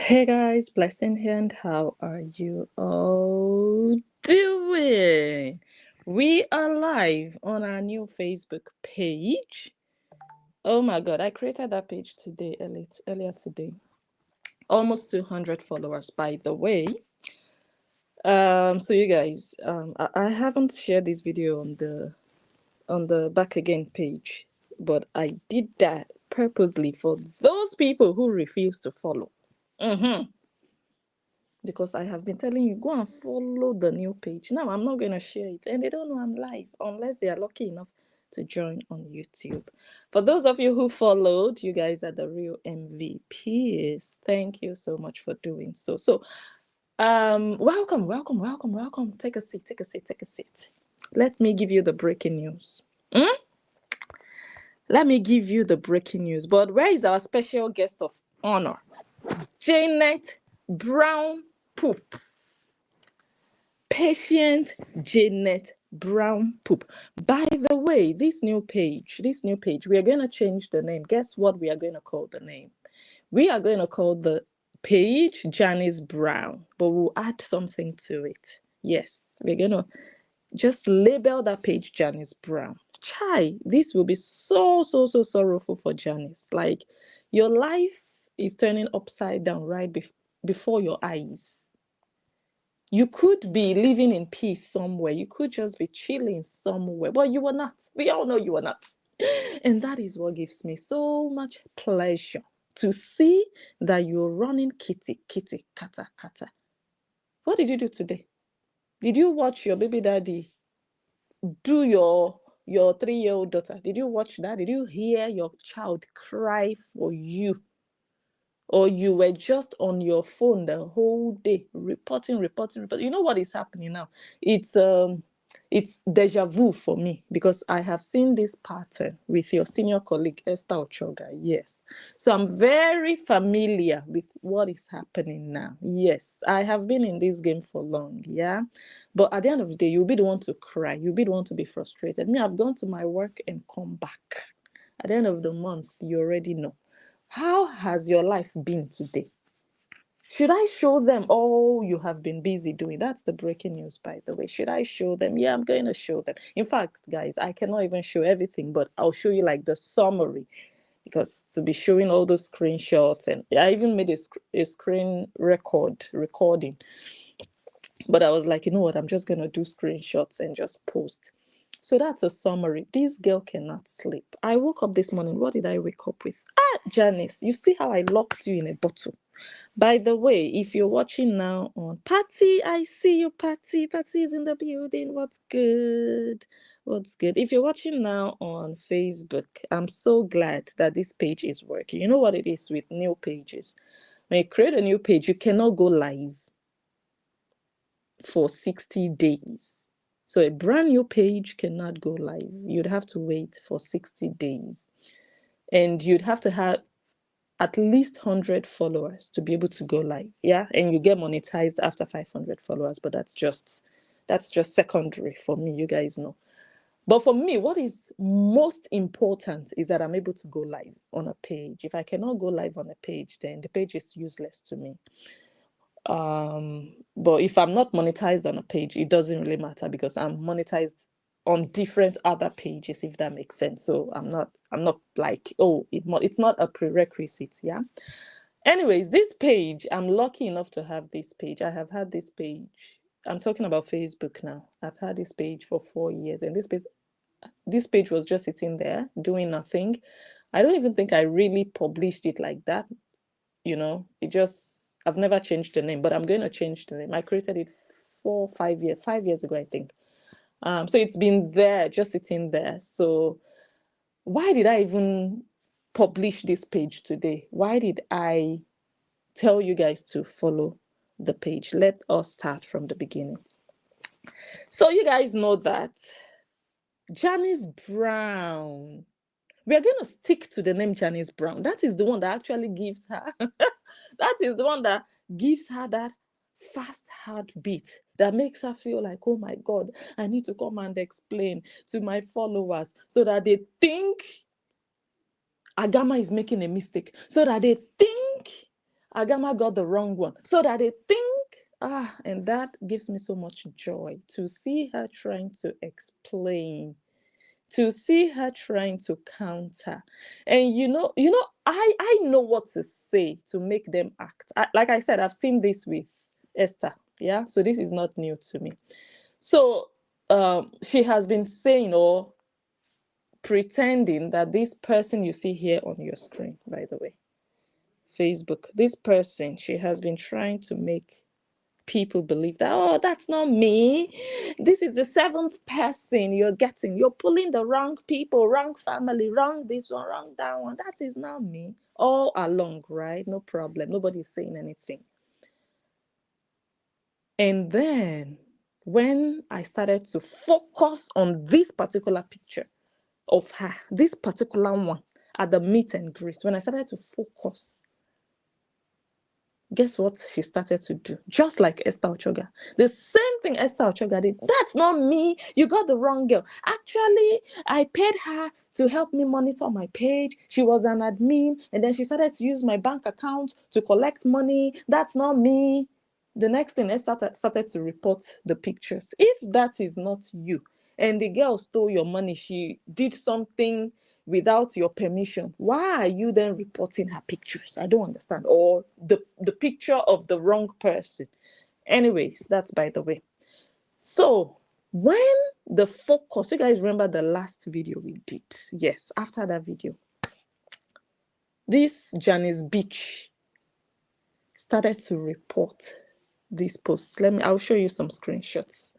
Hey guys, blessing here, and how are you all doing? We are live on our new Facebook page. Oh my god, I created that page today, earlier today. Almost 200 followers, by the way. So you guys, I haven't shared this video on the back again page, but I did that purposely for those people who refuse to follow. Because I have been telling you, go and follow the new page. Now I'm not going to share it, and they don't know I'm live unless they are lucky enough to join on YouTube. For those of you who followed, you guys are the real MVPs. Thank you so much for doing so. Welcome. Take a seat. Let me give you the breaking news. Let me give you the breaking news. But where is our special guest of honor? Janet Brown Poop. Patient Janet Brown Poop. By the way, this new page, we are going to change the name. Guess what we are going to call the name? We are going to call the page Janice Brown, but we'll add something to it. Yes, we're going to just label that page Janice Brown. Chai, this will be so sorrowful for Janice. Like, your life is turning upside down right before your eyes. You could be living in peace somewhere. You could just be chilling somewhere, but you are not. We all know you are not. And that is what gives me so much pleasure to see that you're running kitty, kata. What did you do today? Did you watch your baby daddy do your 3-year-old daughter? Did you watch that? Did you hear your child cry for you? Or you were just on your phone the whole day reporting. You know what is happening now? It's deja vu for me, because I have seen this pattern with your senior colleague Esther Ochoga. Yes, so I'm very familiar with what is happening now. Yes, I have been in this game for long. Yeah, but at the end of the day, you'll be the one to cry. You'll be the one to be frustrated. Me, I've gone to my work and come back. At the end of the month, you already know. How has your life been today? Should I show them all you have been busy doing? That's the breaking news, by the way. Should I show them? Yeah, I'm going to show them. In fact, guys, I cannot even show everything, but I'll show you like the summary, because to be showing all those screenshots, and I even made a screen recording. But I was like, you know what? I'm just going to do screenshots and just post. So that's a summary. This girl cannot sleep. I woke up this morning. What did I wake up with? Janice, you see how I locked you in a bottle? By the way, if you're watching now on Patty, I see you, Patty. Patty is in the building. What's good? If you're watching now on Facebook, I'm so glad that this page is working. You know what it is with new pages? When you create a new page, you cannot go live for 60 days. So a brand new page cannot go live. You'd have to wait for 60 days. And you'd have to have at least 100 followers to be able to go live. Yeah. And you get monetized after 500 followers, but that's just secondary for me. You guys know. But for me, what is most important is that I'm able to go live on a page. If I cannot go live on a page, then the page is useless to me. But if I'm not monetized on a page, it doesn't really matter, because I'm monetized on different other pages, if that makes sense. So I'm not like, oh, it's not a prerequisite. Yeah. Anyways, this page, I'm lucky enough to have this page. I have had this page. I'm talking about Facebook now. I've had this page for 4 years, and this page was just sitting there doing nothing. I don't even think I really published it like that. I've never changed the name, but I'm going to change the name. I created it 5 years ago, I think. So it's been there, just sitting there. So why did I even publish this page today? Why did I tell you guys to follow the page? Let us start from the beginning. So you guys know that Janice Brown, we are going to stick to the name Janice Brown. That is the one that actually gives her that is the one that gives her that fast heartbeat that makes her feel like, oh my God, I need to come and explain to my followers so that they think Agama is making a mistake, so that they think Agama got the wrong one. So that they think, and that gives me so much joy to see her trying to explain, to see her trying to counter. And I know what to say to make them act. Like I said, I've seen this with Esther. Yeah. So this is not new to me. So she has been saying or pretending that this person you see here on your screen, by the way, Facebook, this person, she has been trying to make people believe that, oh, that's not me. This is the seventh person you're getting. You're pulling the wrong people, wrong family, wrong this one, wrong that one. That is not me. All along, right? No problem. Nobody's saying anything. And then when I started to focus on this particular picture of her, this particular one at the meet and greet, when I started to focus, guess what she started to do? Just like Esther Ochoga. The same thing Esther Ochoga did. That's not me. You got the wrong girl. Actually, I paid her to help me monitor my page. She was an admin. And then she started to use my bank account to collect money. That's not me. The next thing, Esther started to report the pictures. If that is not you, and the girl stole your money, she did something without your permission, why are you then reporting her pictures? I don't understand. Or the picture of the wrong person. Anyways, that's by the way. So when the focus, you guys remember the last video we did? Yes, after that video, this Janice Beach started to report these posts. I'll show you some screenshots.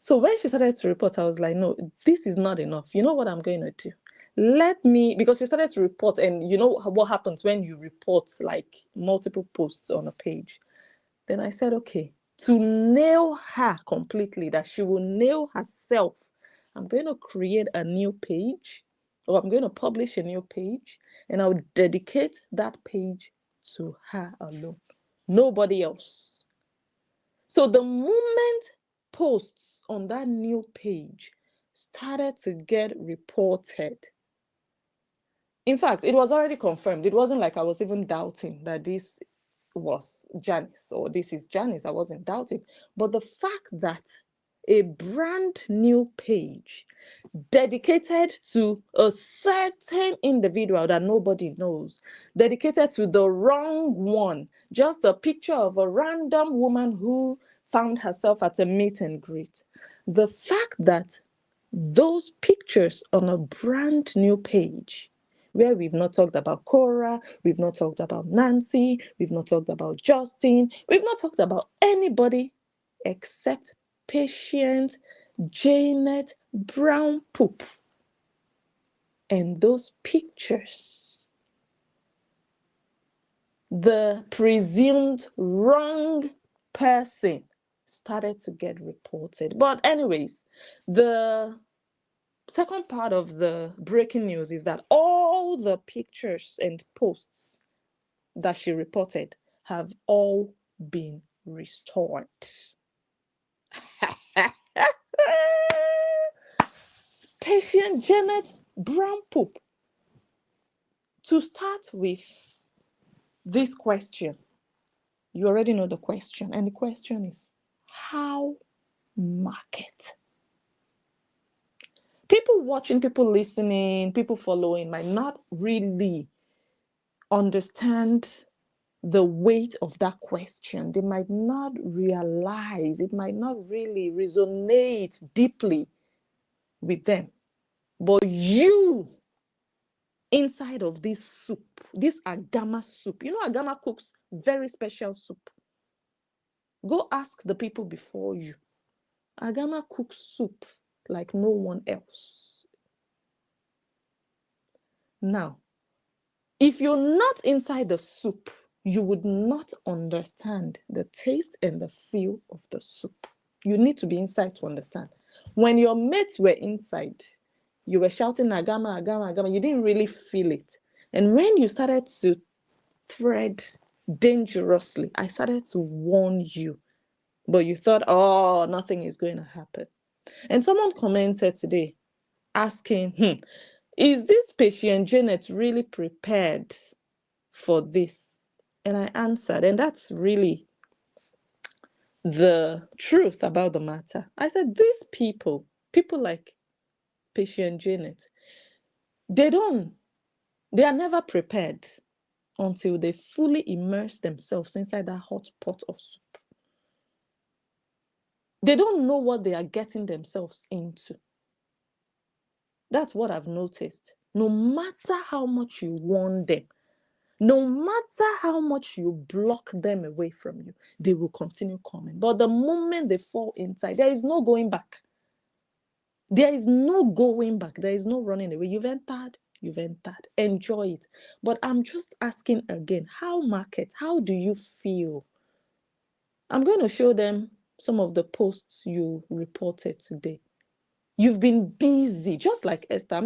So when she started to report, I was like, no, this is not enough. You know what I'm going to do? Because she started to report, and you know what happens when you report like multiple posts on a page. Then I said, okay, to nail her completely, that she will nail herself, I'm going to create a new page, or I'm going to publish a new page, and I'll dedicate that page to her alone, nobody else. So the moment posts on that new page started to get reported, in fact, it was already confirmed. It wasn't like I was even doubting that this was Janice or this is Janice. I wasn't doubting. But the fact that a brand new page dedicated to a certain individual that nobody knows, dedicated to the wrong one, just a picture of a random woman who found herself at a meet and greet. The fact that those pictures on a brand new page, where we've not talked about Cora, we've not talked about Nancy, we've not talked about Justin, we've not talked about anybody except Patient Janet Brown Poop. And those pictures, the presumed wrong person started to get reported. But anyways, the second part of the breaking news is that all the pictures and posts that she reported have all been restored. Patient Janet Brown Poop. To start with this question, you already know the question, and the question is, how market? People watching, people listening, people following might not really understand the weight of that question. They might not realize, it might not really resonate deeply with them. But you, inside of this soup, this Agama soup, you know Agama cooks very special soup. Go ask the people before you. Agama cooks soup like no one else. Now, if you're not inside the soup, you would not understand the taste and the feel of the soup. You need to be inside to understand. When your mates were inside, you were shouting Agama, Agama, Agama. You didn't really feel it. And when you started to thread dangerously, I started to warn you. But you thought, oh, nothing is going to happen. And someone commented today asking, is this patient Janet really prepared for this? And I answered, and that's really the truth about the matter. I said, these people like patient Janet, they are never prepared until they fully immerse themselves inside that hot pot of soup. They don't know what they are getting themselves into. That's what I've noticed. No matter how much you warn them, no matter how much you block them away from you, they will continue coming. But the moment they fall inside, there is no going back. There is no going back. There is no running away. You've entered. Enjoy it. But I'm just asking again, how do you feel? I'm going to show them some of the posts you reported today. You've been busy, just like Esther.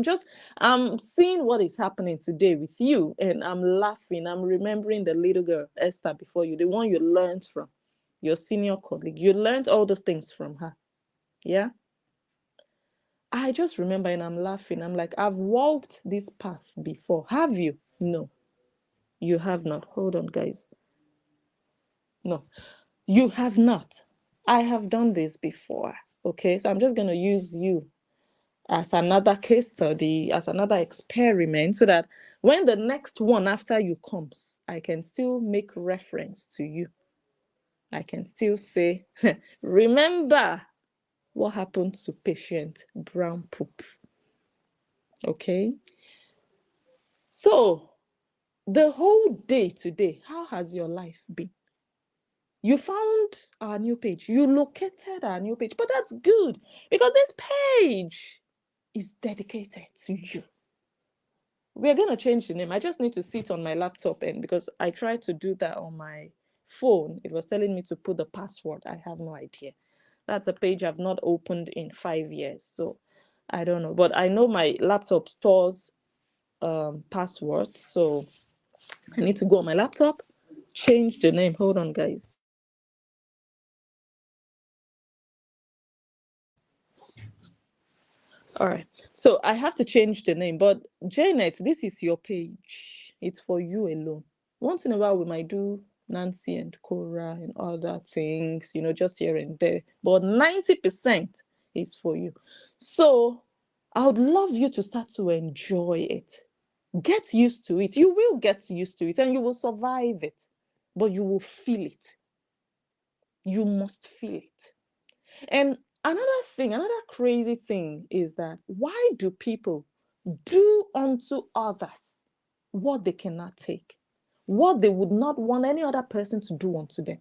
I'm seeing what is happening today with you, and I'm laughing. I'm remembering the little girl, Esther, before you, the one you learned from, your senior colleague. You learned all the things from her. Yeah? I just remember, and I'm laughing. I'm like, I've walked this path before. Have you? No, you have not. Hold on, guys. No, you have not. I have done this before. Okay, so I'm just going to use you as another case study, as another experiment, so that when the next one after you comes, I can still make reference to you. I can still say, remember what happened to patient brown poop. Okay? So, the whole day today, how has your life been? You found our new page. You located our new page. But that's good, because this page is dedicated to you. We're going to change the name. I just need to sit on my laptop, and because I tried to do that on my phone, it was telling me to put the password. I have no idea. That's a page I've not opened in 5 years. So I don't know. But I know my laptop stores passwords. So I need to go on my laptop, change the name. Hold on, guys. All right. So I have to change the name. But Janet, this is your page. It's for you alone. Once in a while, we might do Nancy and Cora and other things, just here and there. But 90% is for you. So I would love you to start to enjoy it. Get used to it. You will get used to it, and you will survive it. But you will feel it. You must feel it. And another crazy thing is that, why do people do unto others what they cannot take? What they would not want any other person to do unto them?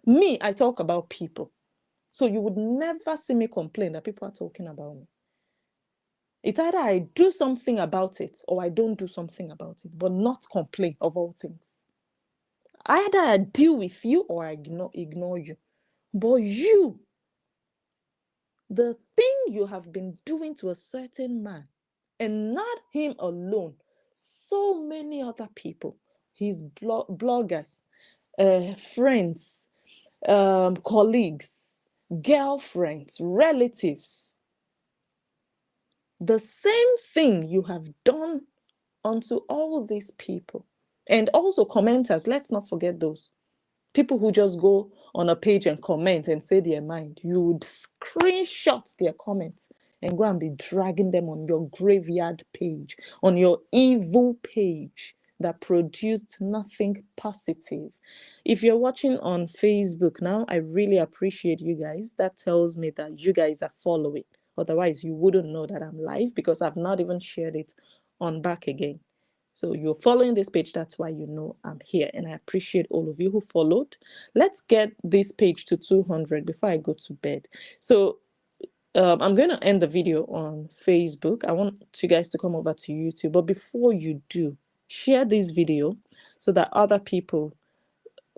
Me, I talk about people. So you would never see me complain that people are talking about me. It's either I do something about it or I don't do something about it, but not complain of all things. Either I deal with you or I ignore you. But you, the thing you have been doing to a certain man, and not him alone, so many other people, his bloggers, friends, colleagues, girlfriends, relatives, the same thing you have done unto all these people. And also commenters, let's not forget those people who just go on a page and comment and say their mind. You would screenshot their comments and go and be dragging them on your graveyard page, on your evil page that produced nothing positive. If you're watching on Facebook now, I really appreciate you guys. That tells me that you guys are following. Otherwise, you wouldn't know that I'm live, because I've not even shared it on Back Again. So you're following this page, that's why you know I'm here. And I appreciate all of you who followed. Let's get this page to 200 before I go to bed. So I'm going to end the video on Facebook. I want you guys to come over to YouTube. But before you do, share this video so that other people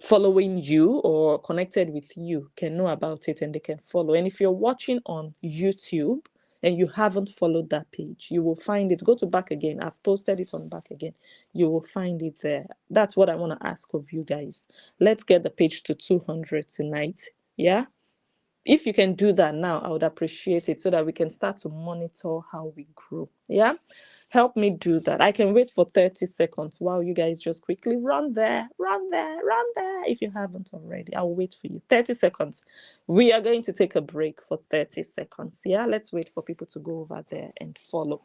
following you or connected with you can know about it and they can follow. And if you're watching on YouTube and you haven't followed that page, you will find it. Go to Back Again. I've posted it on Back Again. You will find it there. That's what I want to ask of you guys. Let's get the page to 200 tonight. Yeah? If you can do that now, I would appreciate it, so that we can start to monitor how we grow. Yeah? Help me do that. I can wait for 30 seconds while you guys just quickly run there. If you haven't already, I'll wait for you. 30 seconds. We are going to take a break for 30 seconds. Yeah, let's wait for people to go over there and follow.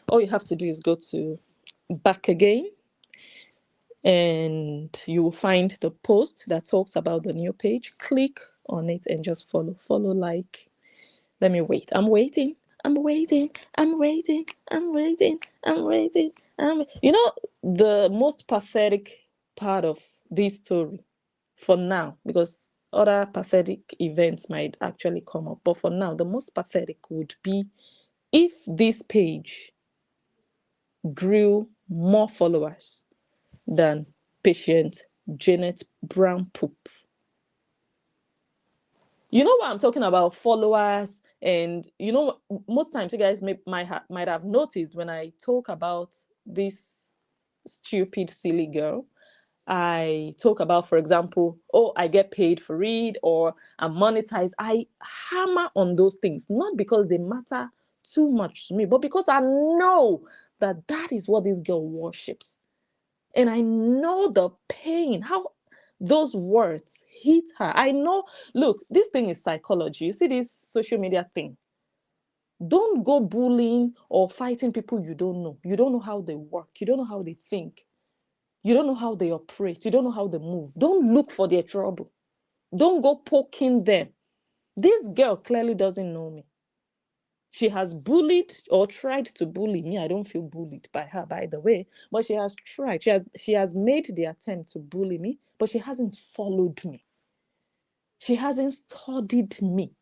All you have to do is go to back again, and you will find the post that talks about the new page. Click on it and just follow. Follow, like. Let me wait. I'm waiting. You know, the most pathetic part of this story for now, because other pathetic events might actually come up, but for now, the most pathetic would be if this page grew more followers than patient Janet Brown Poop. You know what I'm talking about? Followers. And you know, most times you guys might have noticed when I talk about this stupid, silly girl, I talk about, for example, oh, I get paid for it, or I'm monetized. I hammer on those things, not because they matter too much to me, but because I know that that is what this girl worships. And I know the pain, how those words hit her. I know, look, this thing is psychology. You see this social media thing. Don't go bullying or fighting people you don't know. You don't know how they work. You don't know how they think. You don't know how they operate. You don't know how they move. Don't look for their trouble. Don't go poking them. This girl clearly doesn't know me. She has bullied or tried to bully me. I don't feel bullied by her, by the way, but she has tried. She has made the attempt to bully me, but she hasn't followed me. She hasn't studied me.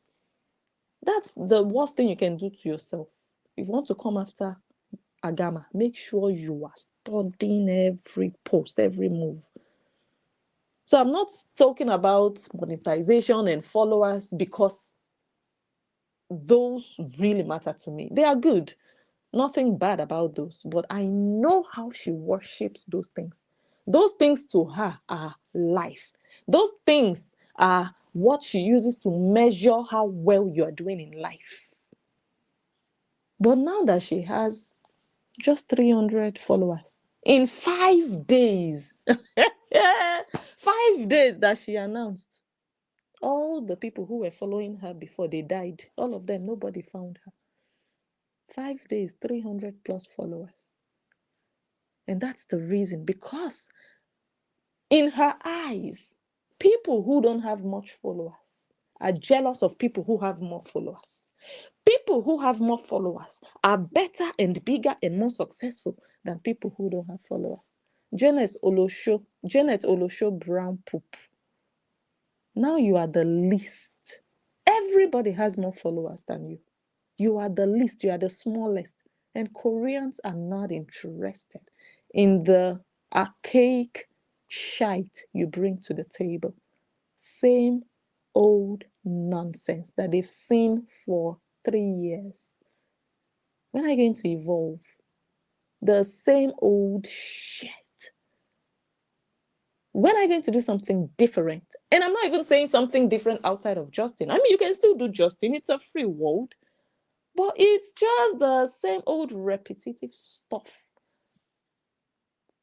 That's the worst thing you can do to yourself. If you want to come after Agama, make sure you are studying every post, every move. So I'm not talking about monetization and followers because those really matter to me. They are good. Nothing bad about those. But I know how she worships those things. Those things to her are life. Those things are what she uses to measure how well you are doing in life. But now that she has just 300 followers in 5 days, 5 days that she announced, all the people who were following her before, they died. All of them, nobody found her. 5 days, 300 plus followers. And that's the reason, because in her eyes, people who don't have much followers are jealous of people who have more followers. People who have more followers are better and bigger and more successful than people who don't have followers. Janet Olosho Brown Poop. Now you are the least. Everybody has more followers than you. You are the least. You are the smallest. And Koreans are not interested in the archaic shite you bring to the table. Same old nonsense that they've seen for 3 years. When are you going to evolve? The same old shit. When are you going to do something different? And I'm not even saying something different outside of Justin. I mean, you can still do Justin. It's a free world. But it's just the same old repetitive stuff.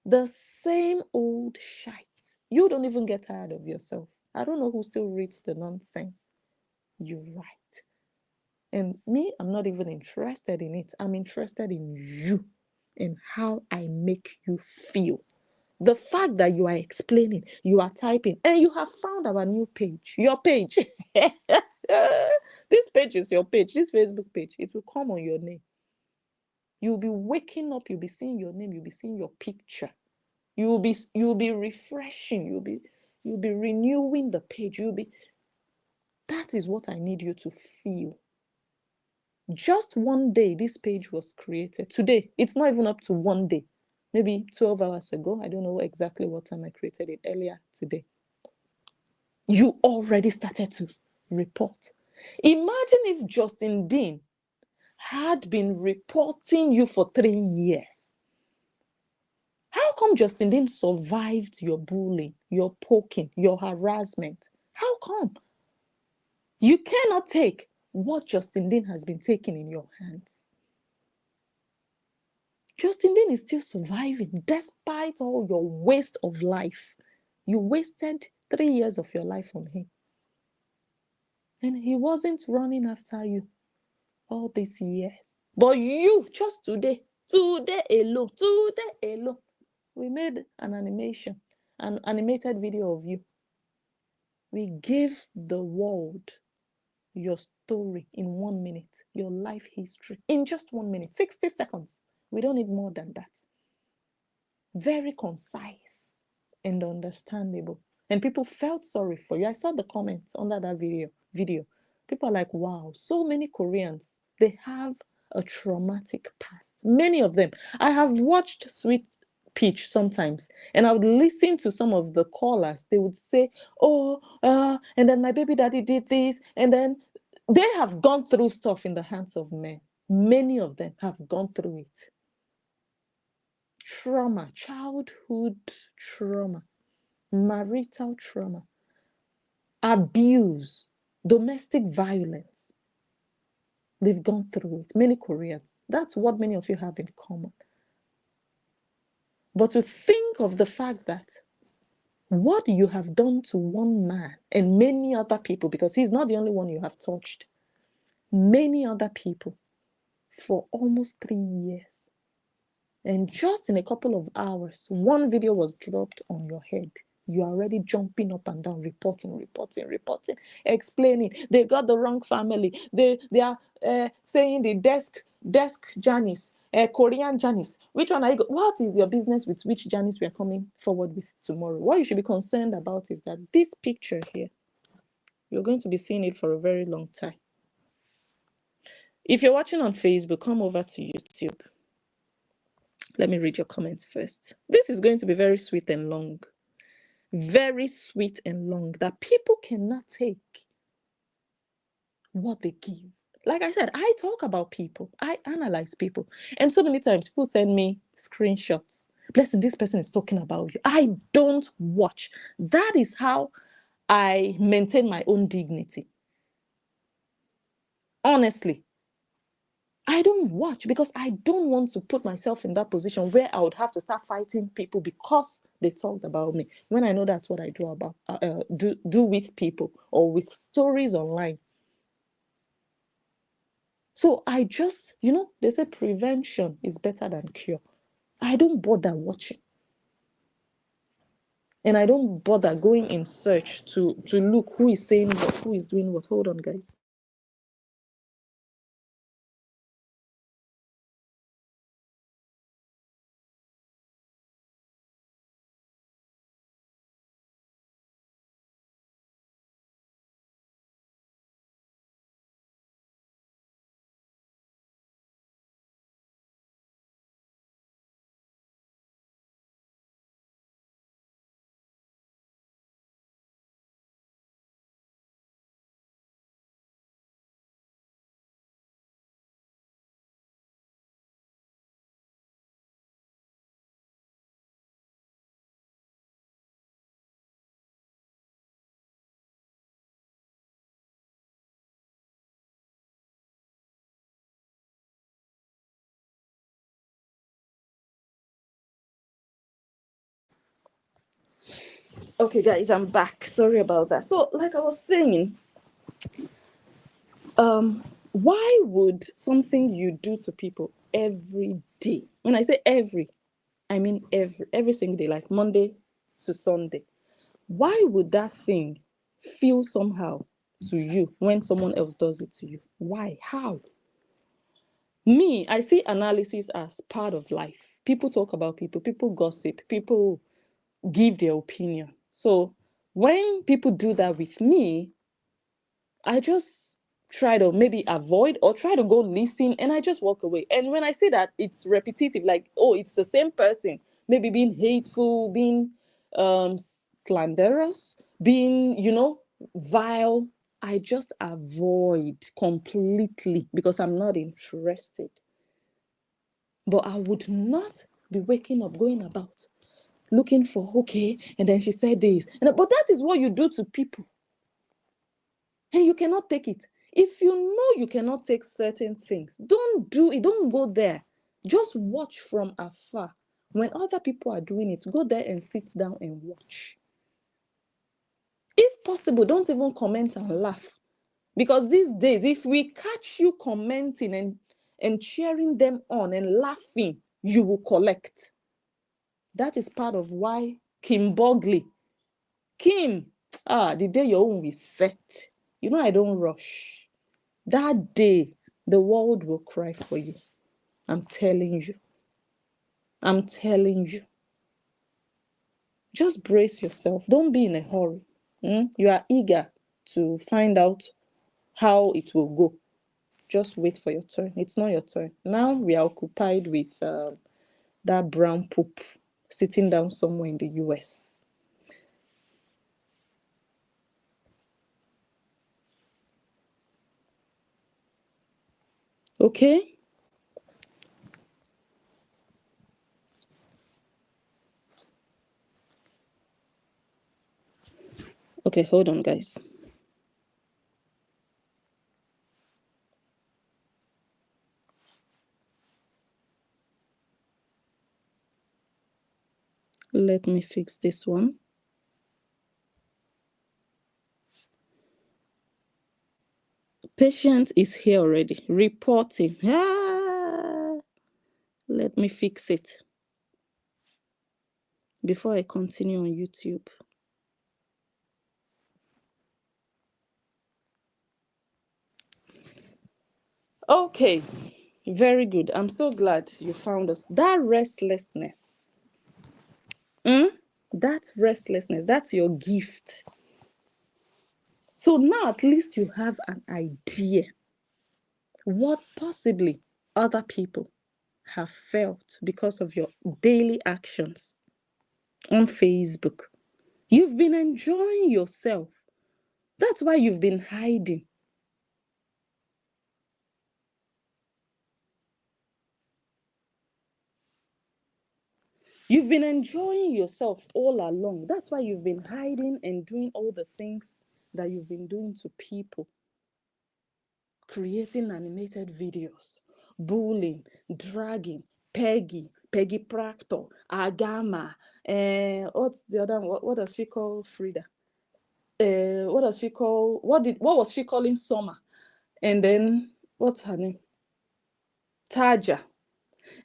The same old shite. You don't even get tired of yourself. I don't know who still reads the nonsense you write. And me, I'm not even interested in it. I'm interested in you and how I make you feel. The fact that you are explaining, you are typing, and you have found our new page, your page. This page is your page, this Facebook page. It will come on your name. You'll be waking up, you'll be seeing your name, you'll be seeing your picture. You'll be refreshing, you'll be renewing the page. That is what I need you to feel. Just one day this page was created. Today, it's not even up to 1 day. Maybe 12 hours ago. I don't know exactly what time I created it, earlier today. You already started to report. Imagine if Justin Dean had been reporting you for 3 years. How come Justin Dean survived your bullying, your poking, your harassment? How come? You cannot take what Justin Dean has been taking in your hands. Justin Dean is still surviving despite all your waste of life. You wasted 3 years of your life on him. And he wasn't running after you all these years. But you, just today alone, we made an animation, an animated video of you. We gave the world your story in 1 minute, your life history in just 1 minute, 60 seconds. We don't need more than that. Very concise and understandable. And people felt sorry for you. I saw the comments under that video. People are like, wow, so many Koreans, they have a traumatic past. Many of them. I have watched Sweet Peach sometimes, and I would listen to some of the callers. They would say, oh, and then my baby daddy did this, and then they have gone through stuff in the hands of men. Many of them have gone through it. Trauma, childhood trauma, marital trauma, abuse, domestic violence. They've gone through it. Many Koreans. That's what many of you have in common. But to think of the fact that what you have done to one man and many other people, because he's not the only one you have touched, many other people for almost 3 years. And just in a couple of hours, one video was dropped on your head. You are already jumping up and down, reporting, explaining. They got the wrong family. They are saying the desk Janice, Korean Janice. Which one are you? What is your business with which Janice we are coming forward with tomorrow? What you should be concerned about is that this picture here, you're going to be seeing it for a very long time. If you're watching on Facebook, come over to YouTube. Let me read your comments first. This is going to be very sweet and long. Very sweet and long, that people cannot take what they give. Like I said, I talk about people. I analyze people. And so many times people send me screenshots. Blessing, this person is talking about you. I don't watch. That is how I maintain my own dignity. Honestly. I don't watch because I don't want to put myself in that position where I would have to start fighting people because they talked about me, when I know that's what I do with people or with stories online. So I just, they say prevention is better than cure. I don't bother watching. And I don't bother going in search to look who is saying what, who is doing what. Hold on, guys. Okay, guys, I'm back. Sorry about that. So, like I was saying, why would something you do to people every day, when I say every, I mean every single day, like Monday to Sunday, why would that thing feel somehow to you when someone else does it to you? Why? How? Me, I see analysis as part of life. People talk about people gossip, people give their opinion. So when people do that with me, I just try to maybe avoid or try to go listen, and I just walk away. And when I see that it's repetitive, like, oh, it's the same person, maybe being hateful, being slanderous, being, vile, I just avoid completely because I'm not interested. But I would not be waking up, going about, looking for, okay, and then she said this. But that is what you do to people. And you cannot take it. If you know you cannot take certain things, don't do it. Don't go there. Just watch from afar. When other people are doing it, go there and sit down and watch. If possible, don't even comment and laugh. Because these days, if we catch you commenting and cheering them on and laughing, you will collect. That is part of why Kim, the day your own will set. You know, I don't rush. That day, the world will cry for you. I'm telling you. I'm telling you. Just brace yourself. Don't be in a hurry. You are eager to find out how it will go. Just wait for your turn. It's not your turn. Now we are occupied with that brown poop sitting down somewhere in the US. Okay? Okay, hold on, guys. Let me fix this one. Patient is here already. Reporting. Let me fix it before I continue on YouTube. Okay, very good. I'm so glad you found us. That restlessness, that's your gift. So now at least you have an idea what possibly other people have felt because of your daily actions on Facebook. You've been enjoying yourself. That's why you've been hiding. You've been enjoying yourself all along. That's why you've been hiding and doing all the things that you've been doing to people. Creating animated videos, bullying, dragging, Peggy Proctor, Agama, what's the other one? What does she call Frida? What does she call, what was she calling Summer? And then, what's her name? Taja.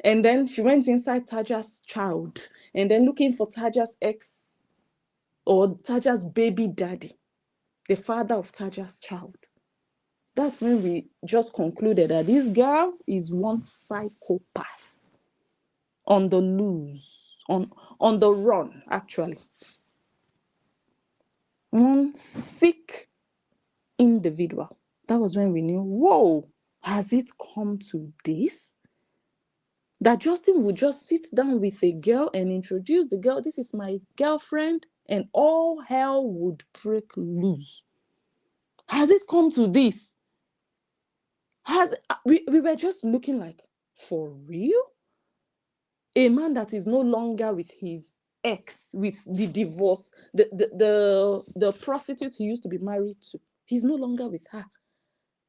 And then she went inside Taja's child and then looking for Taja's ex or Taja's baby daddy, the father of Taja's child. That's when we just concluded that this girl is one psychopath on the loose, on the run, actually. One sick individual. That was when we knew, whoa, has it come to this? That Justin would just sit down with a girl and introduce the girl, this is my girlfriend, and all hell would break loose. Has it come to this? We were just looking like, for real? A man that is no longer with his ex, with the divorce, the prostitute he used to be married to, he's no longer with her.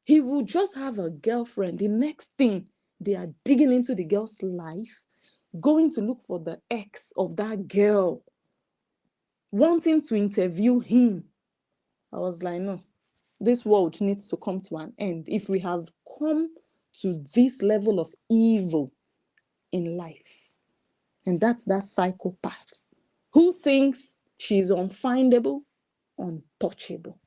He would just have a girlfriend. The next thing, they are digging into the girl's life, going to look for the ex of that girl, wanting to interview him. I was like, no, this world needs to come to an end. If we have come to this level of evil in life, and that's that psychopath who thinks she's unfindable, untouchable.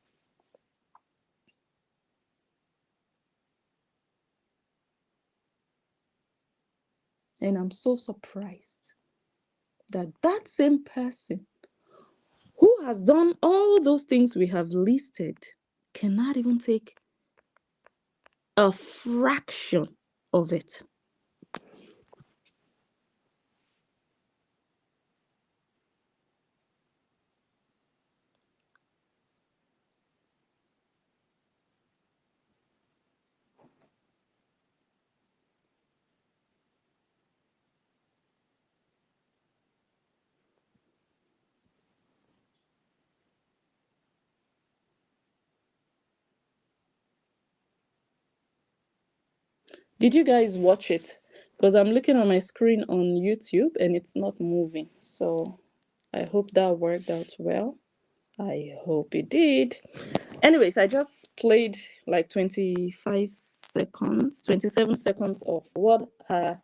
And I'm so surprised that that same person who has done all those things we have listed cannot even take a fraction of it. Did you guys watch it? because I'm looking on my screen on YouTube and it's not moving. So I hope that worked out well. I hope it did. Anyways, I just played like 25 seconds, 27 seconds of what her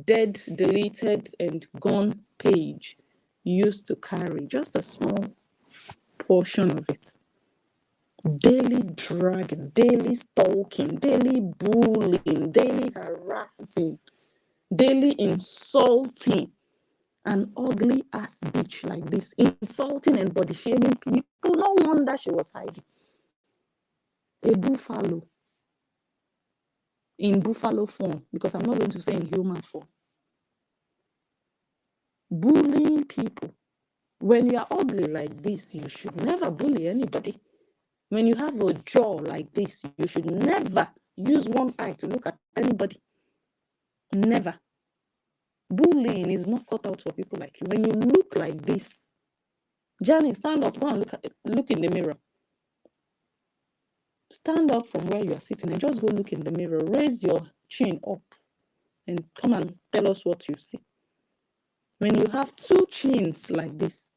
dead, deleted, and gone page used to carry. Just a small portion of it. Daily dragging, daily stalking, daily bullying, daily harassing, daily insulting. An ugly ass bitch like this, insulting and body shaming people. No wonder she was hiding. A buffalo in buffalo form, because I'm not going to say in human form. Bullying people. When you are ugly like this, you should never bully anybody. When you have a jaw like this, you should never use one eye to look at anybody. Never. Bullying is not cut out for people like you. When you look like this, Janice, stand up, go and look in the mirror. Stand up from where you are sitting and just go look in the mirror. Raise your chin up and come and tell us what you see. When you have two chins like this,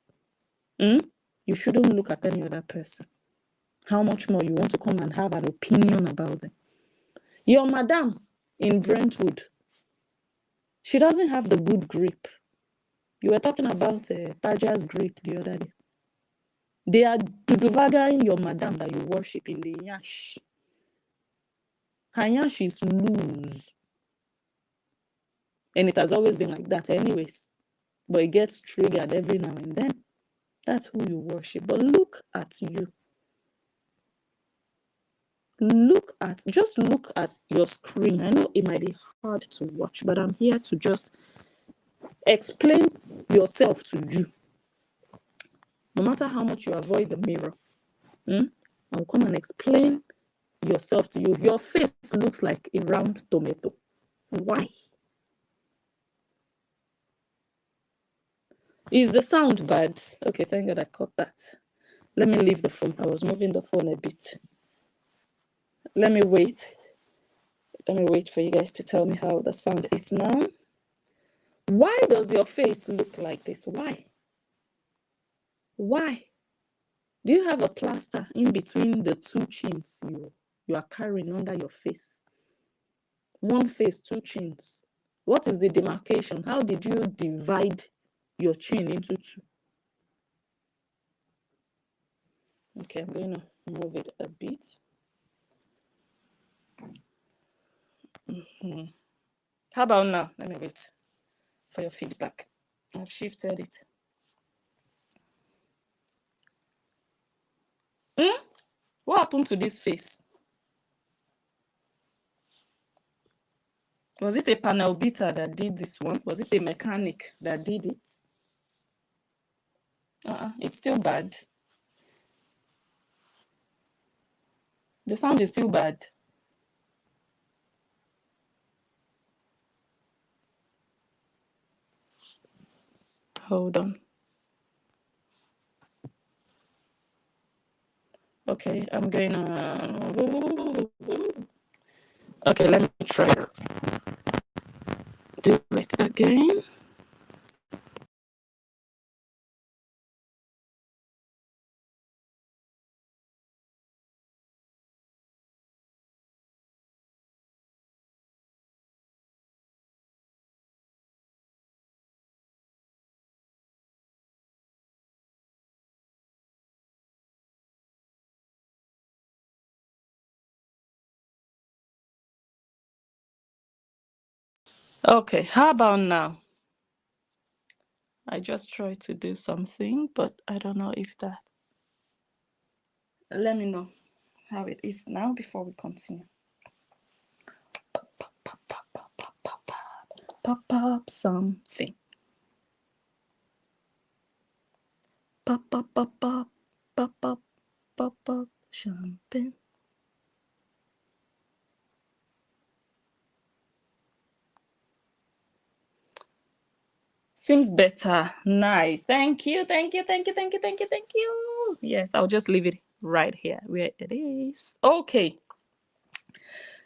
you shouldn't look at any other person. How much more you want to come and have an opinion about them? Your madam in Brentwood, she doesn't have the good grip. You were talking about Taja's grip the other day. They are duduvagaing your madam that you worship in the Nyash. Her Nyash is loose. And it has always been like that anyways. But it gets triggered every now and then. That's who you worship. But look at you. Just look at your screen. I know it might be hard to watch, but I'm here to just explain yourself to you. No matter how much you avoid the mirror, I'll come and explain yourself to you. Your face looks like a round tomato. Why? Is the sound bad? Okay, thank God I caught that. Let me leave the phone. I was moving the phone a bit. Let me wait for you guys to tell me how the sound is now. Why does your face look like this? Why? Do you have a plaster in between the two chins you are carrying under your face? One face, two chins. What is the demarcation? How did you divide your chin into two? Okay, I'm going to move it a bit. How about now? Let me wait for your feedback. I've shifted it. What happened to this face? Was it a panel beater that did this one? Was it a mechanic that did it? It's still bad. The sound is still bad. Hold on. Okay, I'm going to... Okay, let me try to do it again. Okay, how about now? I just tried to do something, but I don't know if that... Let me know how it is now before we continue. Pop up something. Pop up champagne. Seems better. Nice. Thank you. Yes, I'll just leave it right here where it is. Okay.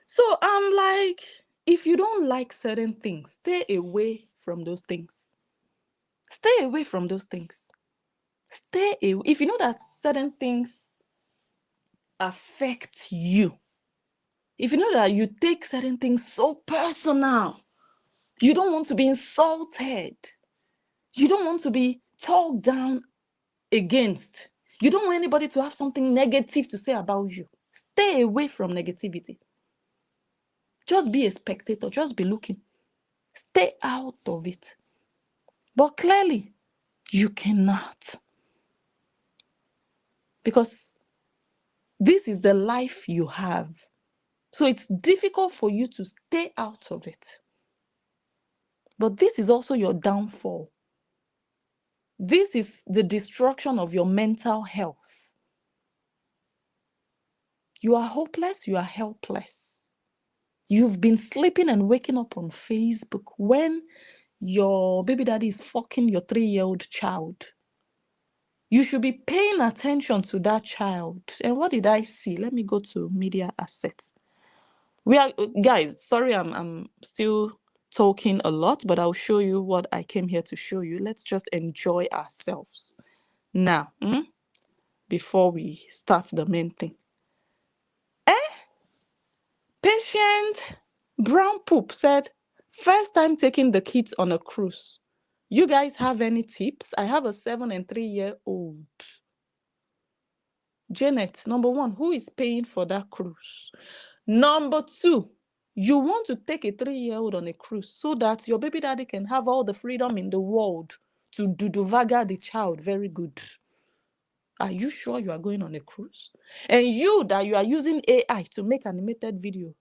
So I'm like, If you don't like certain things, stay away from those things. Stay away from those things. Stay away. If you know that certain things affect you, if you know that you take certain things so personal, you don't want to be insulted, you don't want to be talked down against, you don't want anybody to have something negative to say about you, stay away from negativity. Just be a spectator, just be looking. Stay out of it. But clearly, you cannot. Because this is the life you have. So it's difficult for you to stay out of it. But this is also your downfall. This is the destruction of your mental health. You are hopeless, you are helpless. You've been sleeping and waking up on Facebook when your baby daddy is fucking your 3-year-old child. You should be paying attention to that child. And what did I see? Let me go to media assets. We are, guys, sorry, I'm still talking a lot, but I'll show you what I came here to show you. Let's just enjoy ourselves now, before we start the main thing. Patient Brown Poop said, first time taking the kids on a cruise. You guys have any tips? I have a 7 and 3-year-old. Janet, number 1, who is paying for that cruise? Number 2, you want to take a 3-year-old on a cruise so that your baby daddy can have all the freedom in the world to duduvaga the child. Very good. Are you sure you are going on a cruise? And you that you are using AI to make animated videos,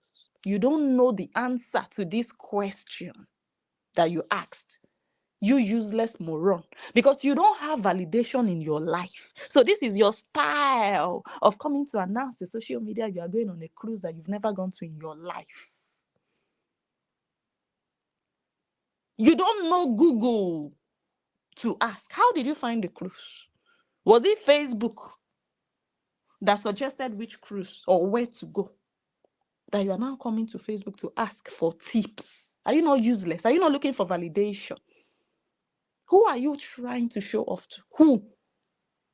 you don't know the answer to this question that you asked. You useless moron, because you don't have validation in your life. So this is your style of coming to announce to social media you are going on a cruise that you've never gone to in your life. You don't know Google to ask, how did you find the cruise? Was it Facebook that suggested which cruise or where to go? That you are now coming to Facebook to ask for tips. Are you not useless? Are you not looking for validation? Who are you trying to show off to? Who?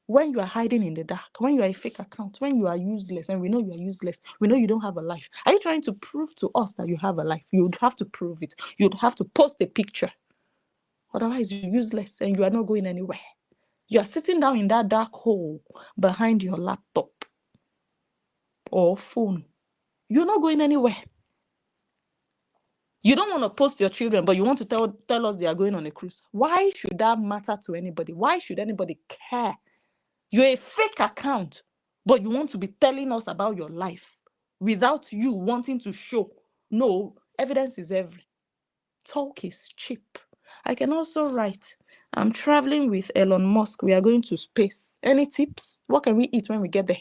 When you are hiding in the dark, when you are a fake account, when you are useless, and we know you are useless, we know you don't have a life. Are you trying to prove to us that you have a life? You'd have to prove it. You'd have to post a picture. Otherwise, you're useless and you are not going anywhere. You are sitting down in that dark hole behind your laptop or phone. You're not going anywhere. You don't want to post your children, but you want to tell us they are going on a cruise. Why should that matter to anybody? Why should anybody care? You're a fake account, but you want to be telling us about your life without you wanting to show. No, evidence is every. Talk is cheap. I can also write, I'm traveling with Elon Musk. We are going to space. Any tips? What can we eat when we get there?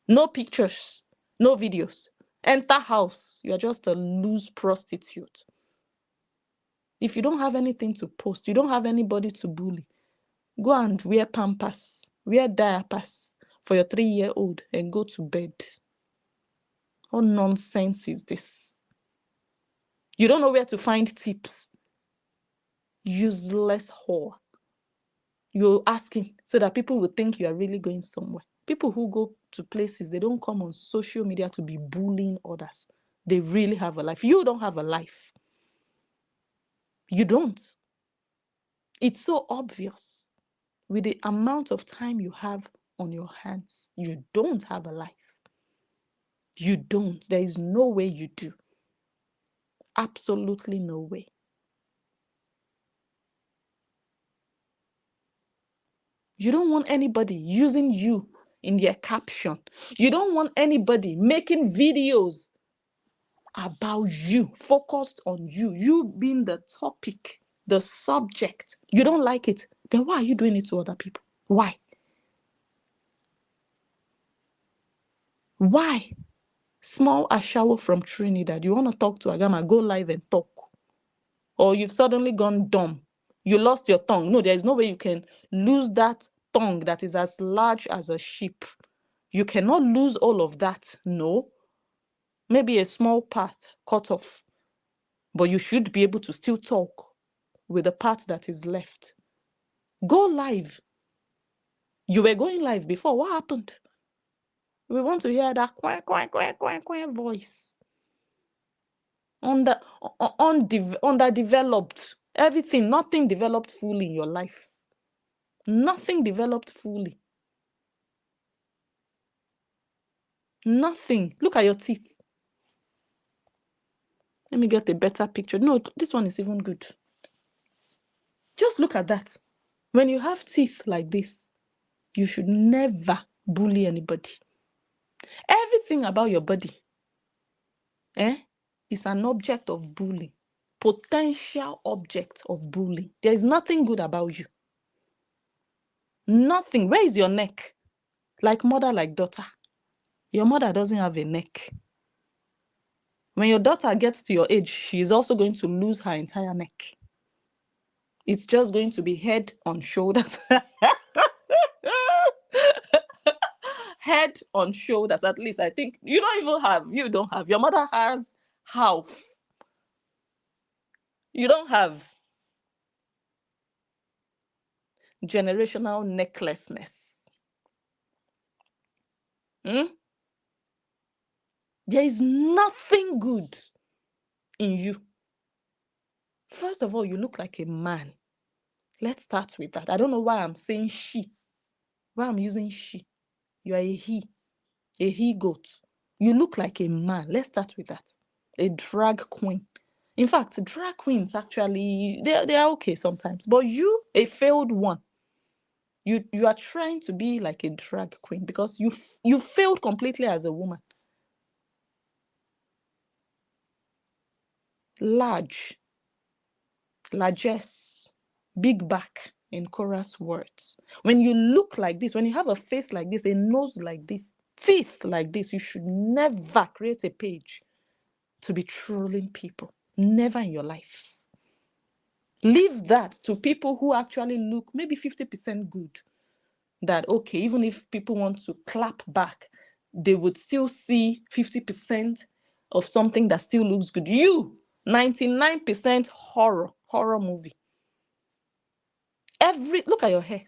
No pictures, no videos. Enter house. You are just a loose prostitute. If you don't have anything to post, you don't have anybody to bully, go and wear pampers, wear diapers for your 3-year-old and go to bed. What nonsense is this? You don't know where to find tips. Useless whore. You're asking so that people will think you are really going somewhere. People who go to places, they don't come on social media to be bullying others. They really have a life. You don't have a life. You don't. It's so obvious. With the amount of time you have on your hands, you don't have a life. You don't. There is no way you do. Absolutely no way. You don't want anybody using you in their caption. You don't want anybody making videos about you, focused on you, you being the topic, the subject. You don't like it. Then why are you doing it to other people? Why? Why? Small Ashawo from Trinidad, you want to talk to Agama, go live and talk. Or you've suddenly gone dumb. You lost your tongue. No, there is no way you can lose that tongue that is as large as a sheep. You cannot lose all of that. No. maybe a small part cut off, but you should be able to still talk with the part that is left. Go live. You were going live before. What happened? We want to hear that quack, quack, quack, quack, quack voice. Underdeveloped. Everything, nothing developed fully in your life. Nothing developed fully. Nothing. Look at your teeth. Let me get a better picture. No, this one is even good. Just look at that. When you have teeth like this, you should never bully anybody. Everything about your body is an object of bullying. Potential object of bullying. There is nothing good about you. Nothing. Where is your neck? Like mother, like daughter. Your mother doesn't have a neck. When your daughter gets to your age, she is also going to lose her entire neck. It's just going to be head on shoulders. Head on shoulders, at least. I think you don't have. Your mother has half. You don't have. Generational necklaceness. There is nothing good in you. First of all, you look like a man. Let's start with that. I don't know why I'm saying she. Why I'm using she. You are a he goat. You look like a man. Let's start with that. A drag queen. In fact, drag queens actually, they are okay sometimes. But you, a failed one, you are trying to be like a drag queen because you failed completely as a woman. Largesse, big back in chorus words. When you look like this, when you have a face like this, a nose like this, teeth like this, you should never create a page to be trolling people. Never in your life. Leave that to people who actually look maybe 50% good. That, okay, even if people want to clap back, they would still see 50% of something that still looks good. You, 99% horror movie. Look at your hair.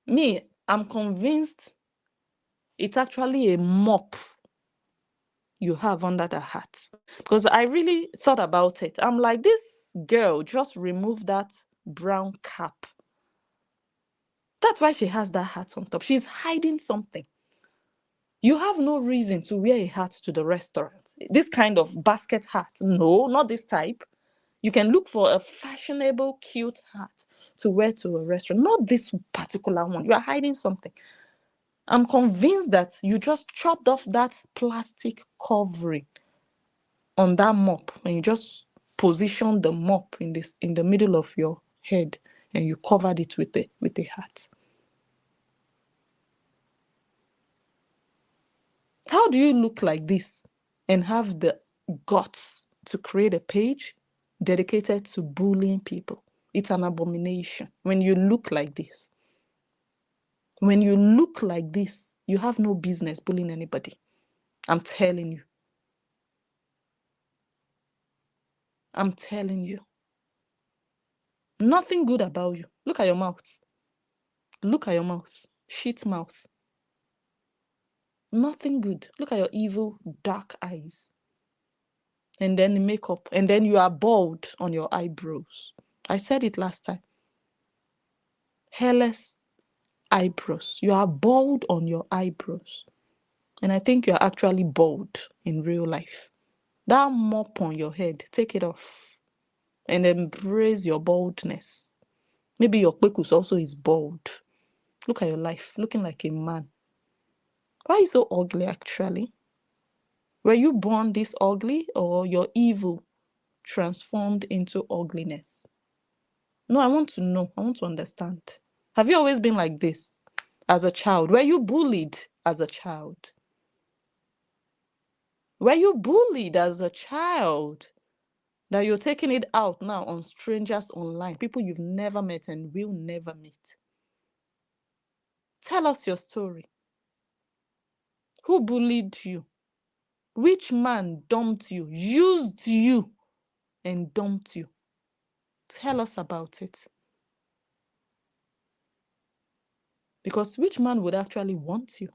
Me, I'm convinced it's actually a mop you have under the hat. Because I really thought about it. I'm like, this girl just removed that brown cap. That's why she has that hat on top. She's hiding something. You have no reason to wear a hat to the restaurant. This kind of basket hat. No, not this type. You can look for a fashionable, cute hat to wear to a restaurant. Not this particular one. You are hiding something. I'm convinced that you just chopped off that plastic covering on that mop and you just positioned the mop in the middle of your head and you covered it with a hat. How do you look like this and have the guts to create a page dedicated to bullying people? It's an abomination. When you look like this, you have no business bullying anybody. I'm telling you. Nothing good about you. Look at your mouth. Shit mouth. Nothing good. Look at your evil, dark eyes. And then the makeup. And then you are bald on your eyebrows. I said it last time. Hairless eyebrows. You are bald on your eyebrows. And I think you are actually bald in real life. That mop on your head, take it off. And embrace your baldness. Maybe your kwekus also is bald. Look at your life, looking like a man. Why are you so ugly, actually? Were you born this ugly, or your evil transformed into ugliness? No, I want to know. I want to understand. Have you always been like this as a child? Were you bullied as a child? Were you bullied as a child that you're taking it out now on strangers online, people you've never met and will never meet? Tell us your story. Who bullied you? Which man dumped you, used you, and dumped you? Tell us about it. Because which man would actually want you?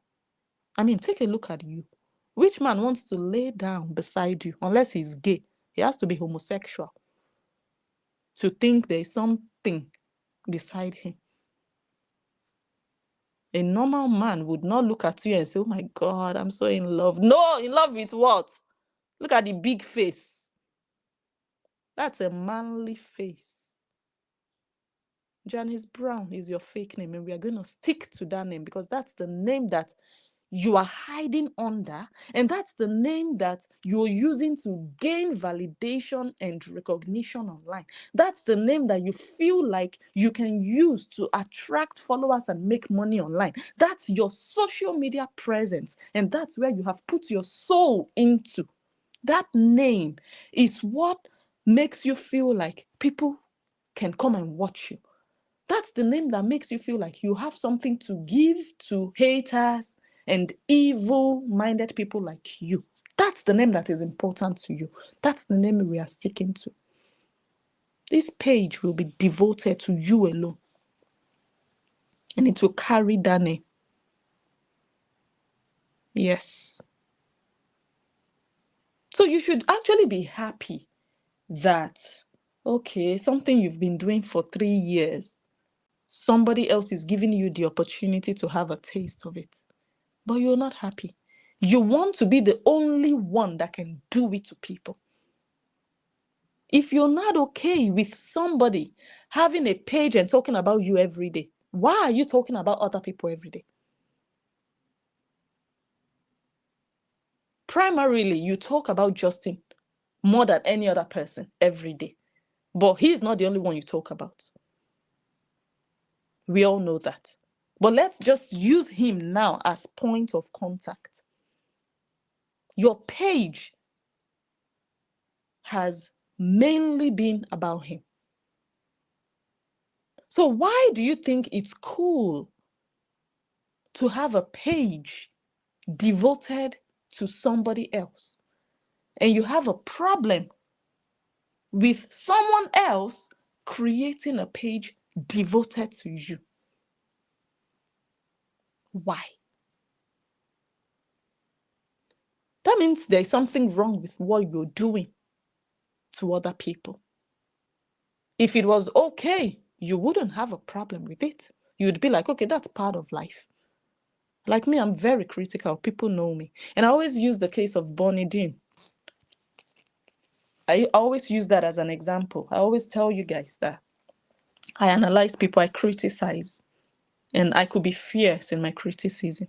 I mean, take a look at you. Which man wants to lay down beside you, unless he's gay? He has to be homosexual to think there's something beside him. A normal man would not look at you and say, oh my God, I'm so in love. No, in love with what? Look at the big face. That's a manly face. Janice Brown is your fake name, and we are going to stick to that name because that's the name that you are hiding under, and that's the name that you're using to gain validation and recognition online. That's the name that you feel like you can use to attract followers and make money online. That's your social media presence, and that's where you have put your soul into. That name is what makes you feel like people can come and watch you. That's the name that makes you feel like you have something to give to haters and evil-minded people like you. That's the name that is important to you. That's the name we are sticking to. This page will be devoted to you alone. And it will carry that name. Yes. So you should actually be happy that, okay, something you've been doing for 3 years, somebody else is giving you the opportunity to have a taste of it. But you're not happy. You want to be the only one that can do it to people. If you're not okay with somebody having a page and talking about you every day, why are you talking about other people every day? Primarily, you talk about Justin more than any other person every day. But he's not the only one you talk about. We all know that. But let's just use him now as point of contact. Your page has mainly been about him. So why do you think it's cool to have a page devoted to somebody else? And you have a problem with someone else creating a page devoted to you. Why? That means there's something wrong with what you're doing to other people. If it was okay, you wouldn't have a problem with it. You'd be like, okay, that's part of life. Like me, I'm very critical. People know me. And I always use the case of Bonnie Dean. I always use that as an example. I always tell you guys that I analyze people, I criticize, and I could be fierce in my criticism.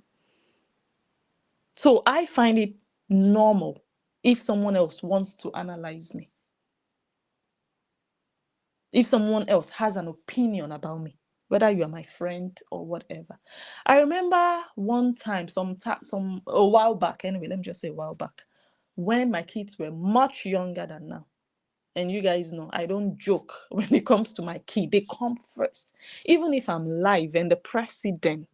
So I find it normal if someone else wants to analyze me, if someone else has an opinion about me, whether you are my friend or whatever. I remember one time, a while back, anyway, let me just say a while back, when my kids were much younger than now. And you guys know, I don't joke when it comes to my kid. They come first. Even if I'm live and the president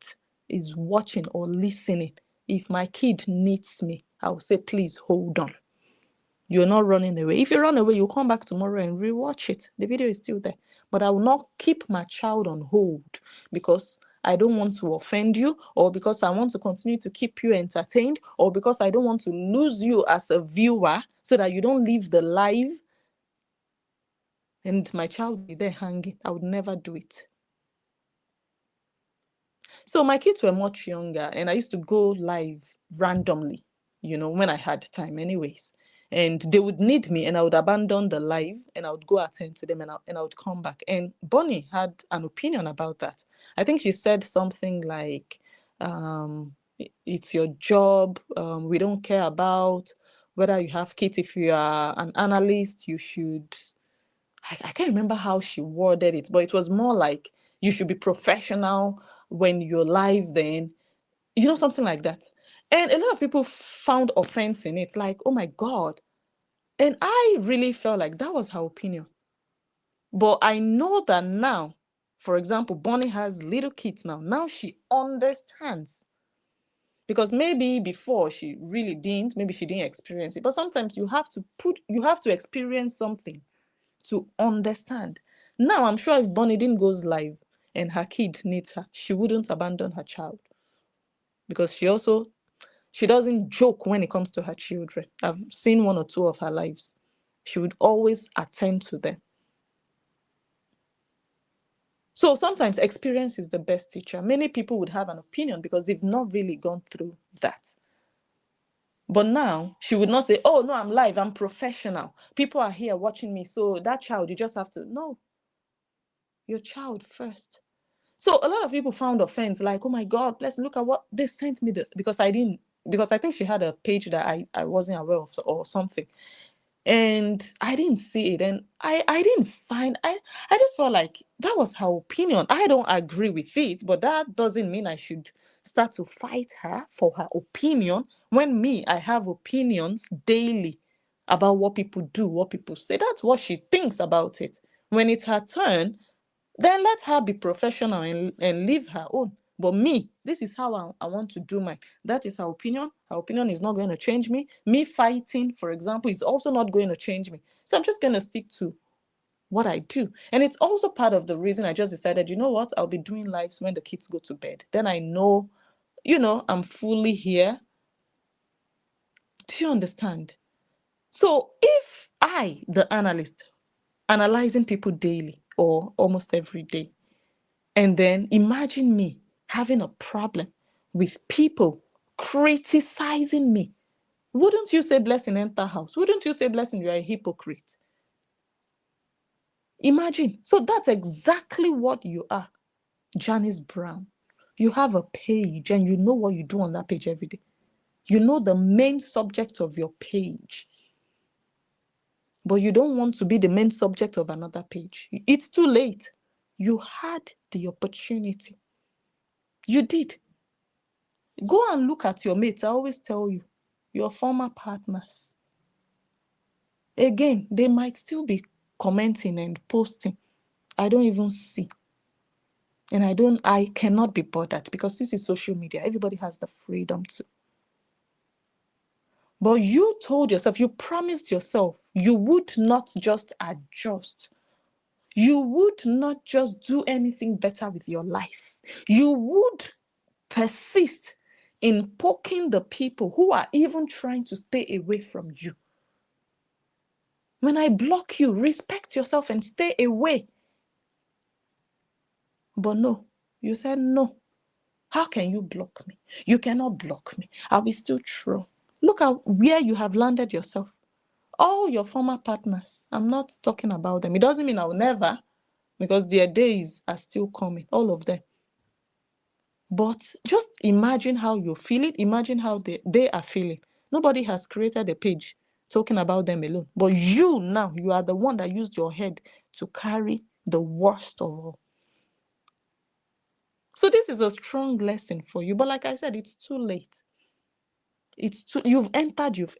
is watching or listening, if my kid needs me, I'll say, please hold on. You're not running away. If you run away, you'll come back tomorrow and rewatch it. The video is still there. But I will not keep my child on hold because I don't want to offend you, or because I want to continue to keep you entertained, or because I don't want to lose you as a viewer so that you don't leave the live and my child will be there hanging. I would never do it. So my kids were much younger and I used to go live randomly, when I had time anyways. And they would need me and I would abandon the live and I would go attend to them and I would come back. And Bonnie had an opinion about that. I think she said something like, it's your job. We don't care about whether you have kids. If you are an analyst, you should... I can't remember how she worded it, but it was more like you should be professional when you're live then, something like that. And a lot of people found offense in it, like, oh my God. And I really felt like that was her opinion. But I know that now, for example, Bonnie has little kids now. Now she understands Because maybe before she really didn't, maybe she didn't experience it. But sometimes you have to experience something to understand. Now, I'm sure if Bonnie didn't goes live and her kid needs her, she wouldn't abandon her child. Because she doesn't joke when it comes to her children. I've seen one or two of her lives. She would always attend to them. So sometimes experience is the best teacher. Many people would have an opinion because they've not really gone through that. But now she would not say, oh, no, I'm live, I'm professional. People are here watching me. So that child, you just have to, no, your child first. So a lot of people found offense, like, oh my God, let's look at what they sent me, because I think she had a page that I wasn't aware of or something. And I didn't see it. And I didn't find, I just felt like that was her opinion. I don't agree with it, but that doesn't mean I should start to fight her for her opinion when I have opinions daily about what people do, what people say. That's what she thinks about it. When it's her turn, then let her be professional and leave her own. But me, this is how I want to do mine. That is her opinion. Her opinion is not going to change me. Me fighting, for example, is also not going to change me. So I'm just going to stick to what I do. And it's also part of the reason I just decided, you know what, I'll be doing lives when the kids go to bed. Then I know, I'm fully here. Do you understand? So if I, the analyst, analyzing people daily or almost every day, and then imagine me having a problem with people criticizing me. Wouldn't you say, blessing, enter house? Wouldn't you say, blessing, you are a hypocrite? Imagine. So that's exactly what you are, Janice Brown. You have a page and you know what you do on that page every day. You know the main subject of your page. But you don't want to be the main subject of another page. It's too late. You had the opportunity. You did. Go and look at your mates. I always tell you, your former partners. Again, they might still be commenting and posting. I don't even see. And I cannot be bothered because this is social media. Everybody has the freedom to. But you told yourself, you promised yourself, you would not just adjust. You would not just do anything better with your life. You would persist in poking the people who are even trying to stay away from you. When I block you, respect yourself and stay away. But no, you said no. How can you block me? You cannot block me. I will still throw. Look at where you have landed yourself. All your former partners, I'm not talking about them. It doesn't mean I'll never, because their days are still coming, all of them. But just imagine how you feel it. Imagine how they are feeling. Nobody has created a page talking about them alone. But you now, you are the one that used your head to carry the worst of all. So this is a strong lesson for you. But like I said, it's too late. You've entered.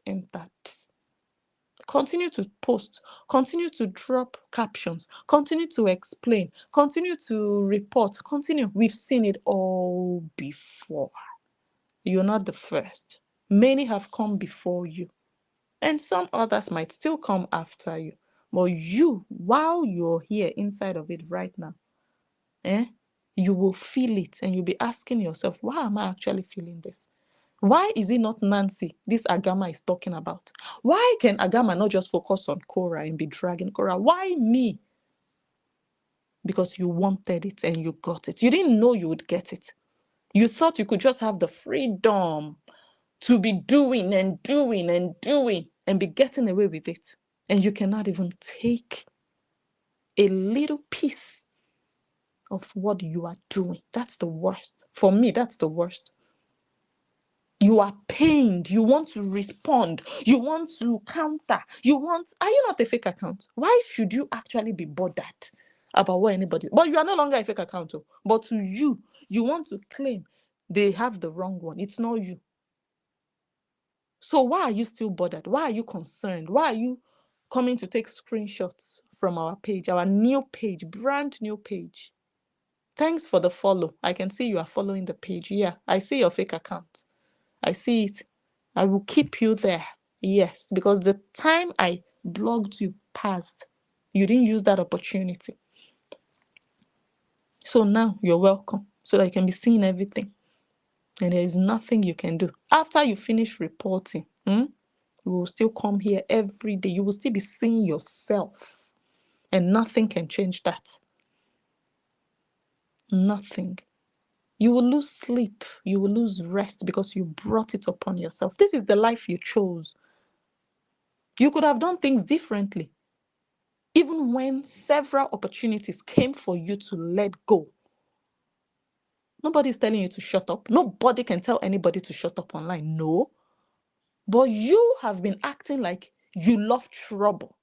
Continue to post. Continue to drop captions. Continue to explain. Continue to report. Continue. We've seen it all before. You're not the first. Many have come before you. And some others might still come after you. But you, while you're here inside of it right now, you will feel it and you'll be asking yourself, why am I actually feeling this? Why is it not Nancy this Agama is talking about? Why can Agama not just focus on Korah and be dragging Korah? Why me? Because you wanted it and you got it. You didn't know you would get it. You thought you could just have the freedom to be doing and doing and doing and be getting away with it. And you cannot even take a little piece of what you are doing. That's the worst. For me, that's the worst. You are pained. You want to respond. You want to counter. Are you not a fake account? Why should you actually be bothered about what anybody? But you are no longer a fake account. But to you, you want to claim they have the wrong one. It's not you. So why are you still bothered? Why are you concerned? Why are you coming to take screenshots from our page, our new page, brand new page? Thanks for the follow. I can see you are following the page. Yeah, I see your fake account. I see it. I will keep you there. Yes, because the time I blocked you passed. You didn't use that opportunity. So now you're welcome, so that you can be seeing everything. And there is nothing you can do. After you finish reporting, you will still come here every day. You will still be seeing yourself. And nothing can change that. Nothing. You will lose sleep. You will lose rest because you brought it upon yourself. This is the life you chose. You could have done things differently. Even when several opportunities came for you to let go. Nobody's telling you to shut up. Nobody can tell anybody to shut up online. No. But you have been acting like you love trouble.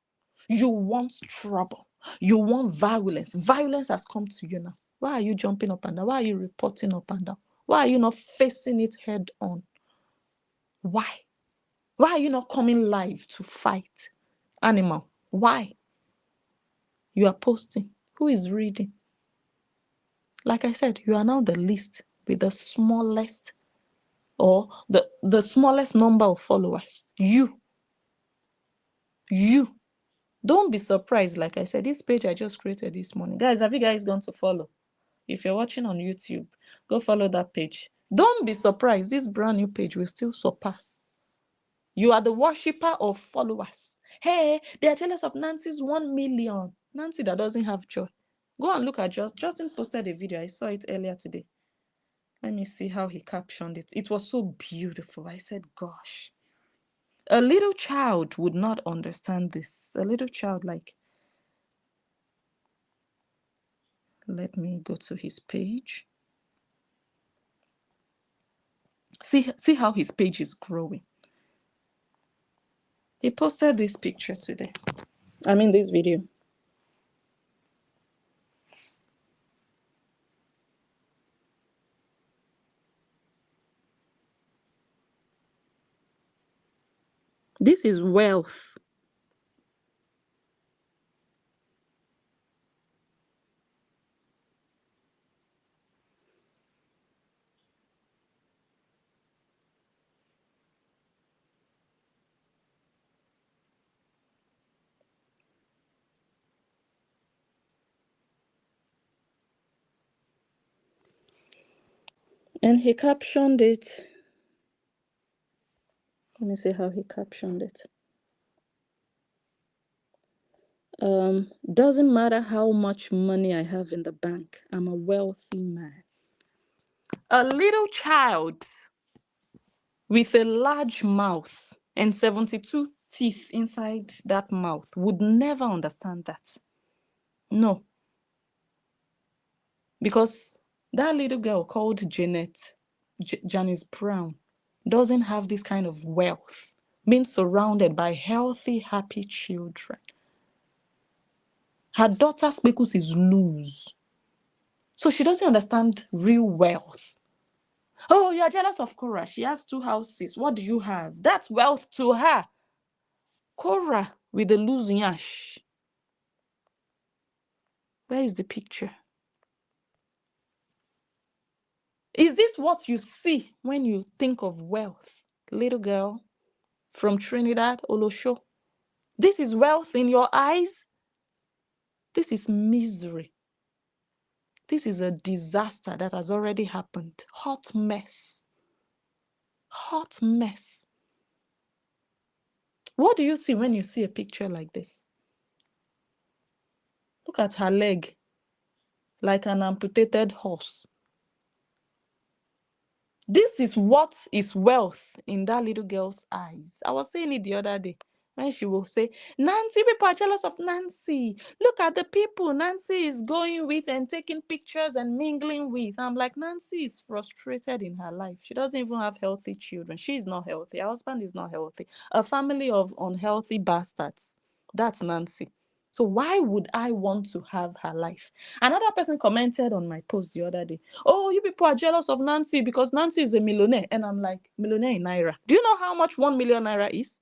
You want trouble. You want violence. Violence has come to you now. Why are you jumping up and down? Why are you reporting up and down? Why are you not facing it head on? Why? Why are you not coming live to fight? Animal. Why? You are posting. Who is reading? Like I said, you are now the least with the smallest or the smallest number of followers. You. Don't be surprised. Like I said, this page I just created this morning. Guys, have you guys gone to follow? If you're watching on YouTube, go follow that page. Don't be surprised. This brand new page will still surpass. You are the worshiper of followers. Hey, they are jealous of Nancy's 1 million. Nancy that doesn't have joy. Go and look at Justin posted a video. I saw it earlier today. Let me see how he captioned it. It was so beautiful. I said, gosh. A little child would not understand this. A little child, like, let me go to his page. See how his page is growing. He posted this picture today. I mean, this video. This is wealth. And he captioned it. Let me see how he captioned it. Doesn't matter how much money I have in the bank. I'm a wealthy man. A little child with a large mouth and 72 teeth inside that mouth would never understand that. No. Because that little girl called Janice Brown, doesn't have this kind of wealth, being surrounded by healthy, happy children. Her daughter's speckles is loose. So she doesn't understand real wealth. Oh, you are jealous of Cora. She has 2 houses. What do you have? That's wealth to her. Cora with the loose yash. Where is the picture? Is this what you see when you think of wealth? Little girl from Trinidad, Olosho. This is wealth in your eyes? This is misery. This is a disaster that has already happened. Hot mess. Hot mess. What do you see when you see a picture like this? Look at her leg, like an amputated horse. This is what is wealth in that little girl's eyes. I was saying it the other day when she will say, Nancy, people are jealous of Nancy. Look at the people Nancy is going with and taking pictures and mingling with. I'm like, Nancy is frustrated in her life. She doesn't even have healthy children. She is not healthy. Her husband is not healthy. A family of unhealthy bastards. That's Nancy. So why would I want to have her life? Another person commented on my post the other day, oh, you people are jealous of Nancy because Nancy is a millionaire. And I'm like, millionaire in Naira. Do you know how much 1 million Naira is?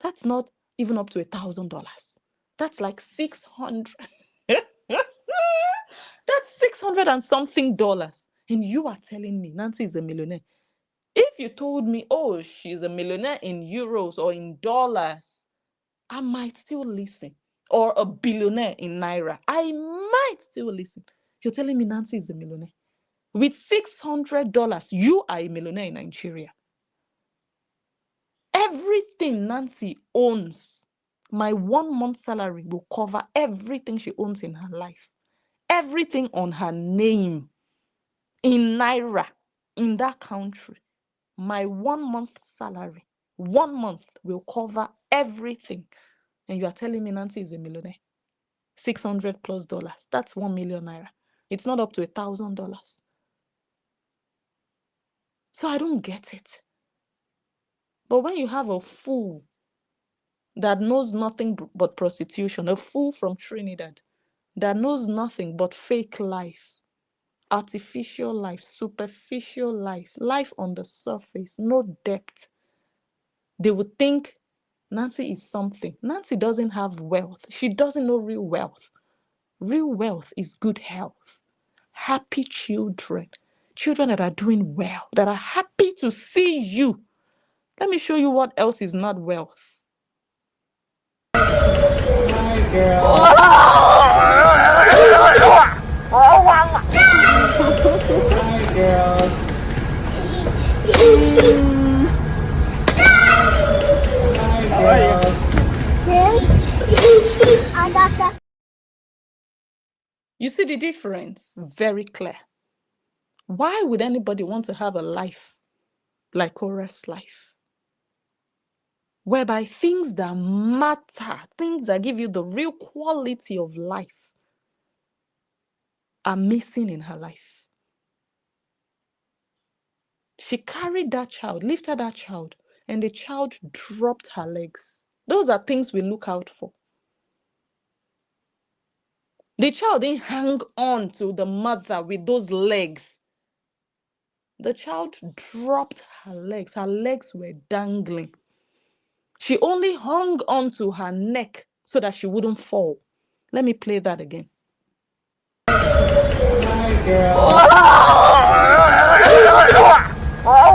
That's not even up to $1,000. That's like 600. That's 600 and something dollars. And you are telling me Nancy is a millionaire. If you told me, oh, she's a millionaire in euros or in dollars, I might still listen. Or a billionaire in naira, I might still listen. You're telling me Nancy is a millionaire. With $600, you are a millionaire in Nigeria. Everything Nancy owns, my 1 month salary will cover everything she owns in her life. Everything on her name in naira in that country. My 1 month salary, 1 month will cover everything. And you are telling me Nancy is a millionaire. $600 plus. That's 1 million naira. It's not up to $1,000. So I don't get it. But when you have a fool that knows nothing but prostitution, a fool from Trinidad that knows nothing but fake life, artificial life, superficial life, life on the surface, no depth, they would think Nancy is something. Nancy doesn't have wealth. She doesn't know real wealth. Real wealth is good health, happy children, children that are doing well, that are happy to see you. Let me show you what else is not wealth. Hi, girls. Hi, girls. Hi, girls. You see the difference? Very clear. Why would anybody want to have a life like Korah's life? Whereby things that matter, things that give you the real quality of life are missing in her life. She carried that child, lifted that child, and the child dropped her legs. Those are things we look out for. The child didn't hang on to the mother with those legs. The child dropped her legs. Her legs were dangling. She only hung on to her neck so that she wouldn't fall. Let me play that again. Hi, girls. Hi,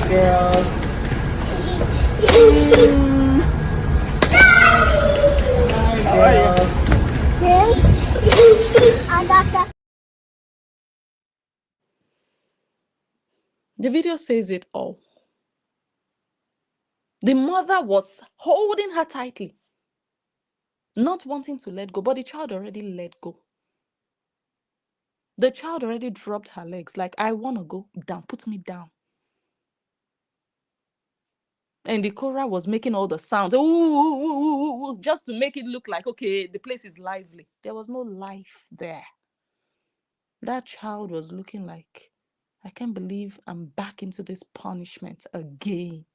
girls. The video says it all. The mother was holding her tightly, not wanting to let go, but the child already let go. The child already dropped her legs, like, I want to go down, put me down. And the Korah was making all the sounds, ooh, ooh, ooh, ooh, just to make it look like, okay, the place is lively. There was no life there. That child was looking like, I can't believe I'm back into this punishment again.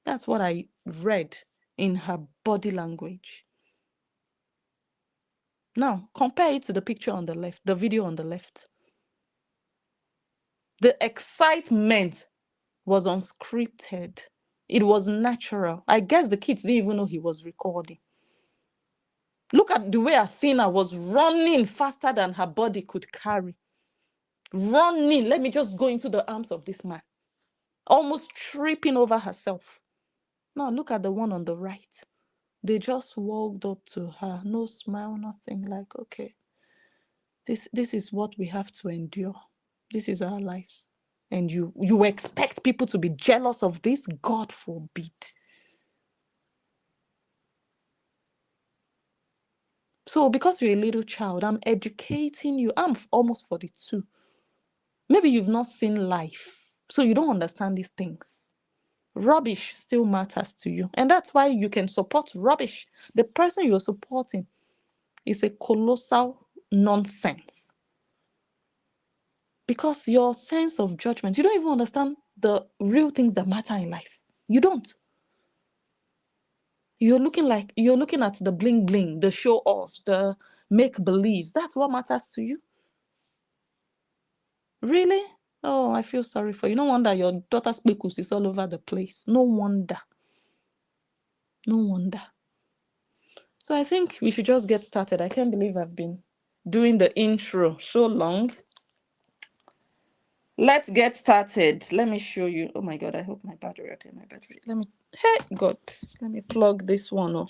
That's what I read in her body language. Now, compare it to the picture on the left, the video on the left. The excitement was unscripted. It was natural. I guess the kids didn't even know he was recording. Look at the way Athena was running faster than her body could carry. Running. Let me just go into the arms of this man. Almost tripping over herself. Now look at the one on the right. They just walked up to her. No smile, nothing. Like, okay, this is what we have to endure. This is our lives. And you expect people to be jealous of this? God forbid. So because you're a little child, I'm educating you. I'm almost 42. Maybe you've not seen life, so you don't understand these things. Rubbish still matters to you. And that's why you can support rubbish. The person you're supporting is a colossal nonsense. Because your sense of judgment, you don't even understand the real things that matter in life. You don't. You're looking at the bling bling, the show offs, the make believes. That's what matters to you. Really? Oh, I feel sorry for you. No wonder your daughter's speakus is all over the place. No wonder. No wonder. So I think we should just get started. I can't believe I've been doing the intro so long. Let's get started. Let me show you. Oh my God, I hope my battery. Okay, my battery. Hey, God, let me plug this one up.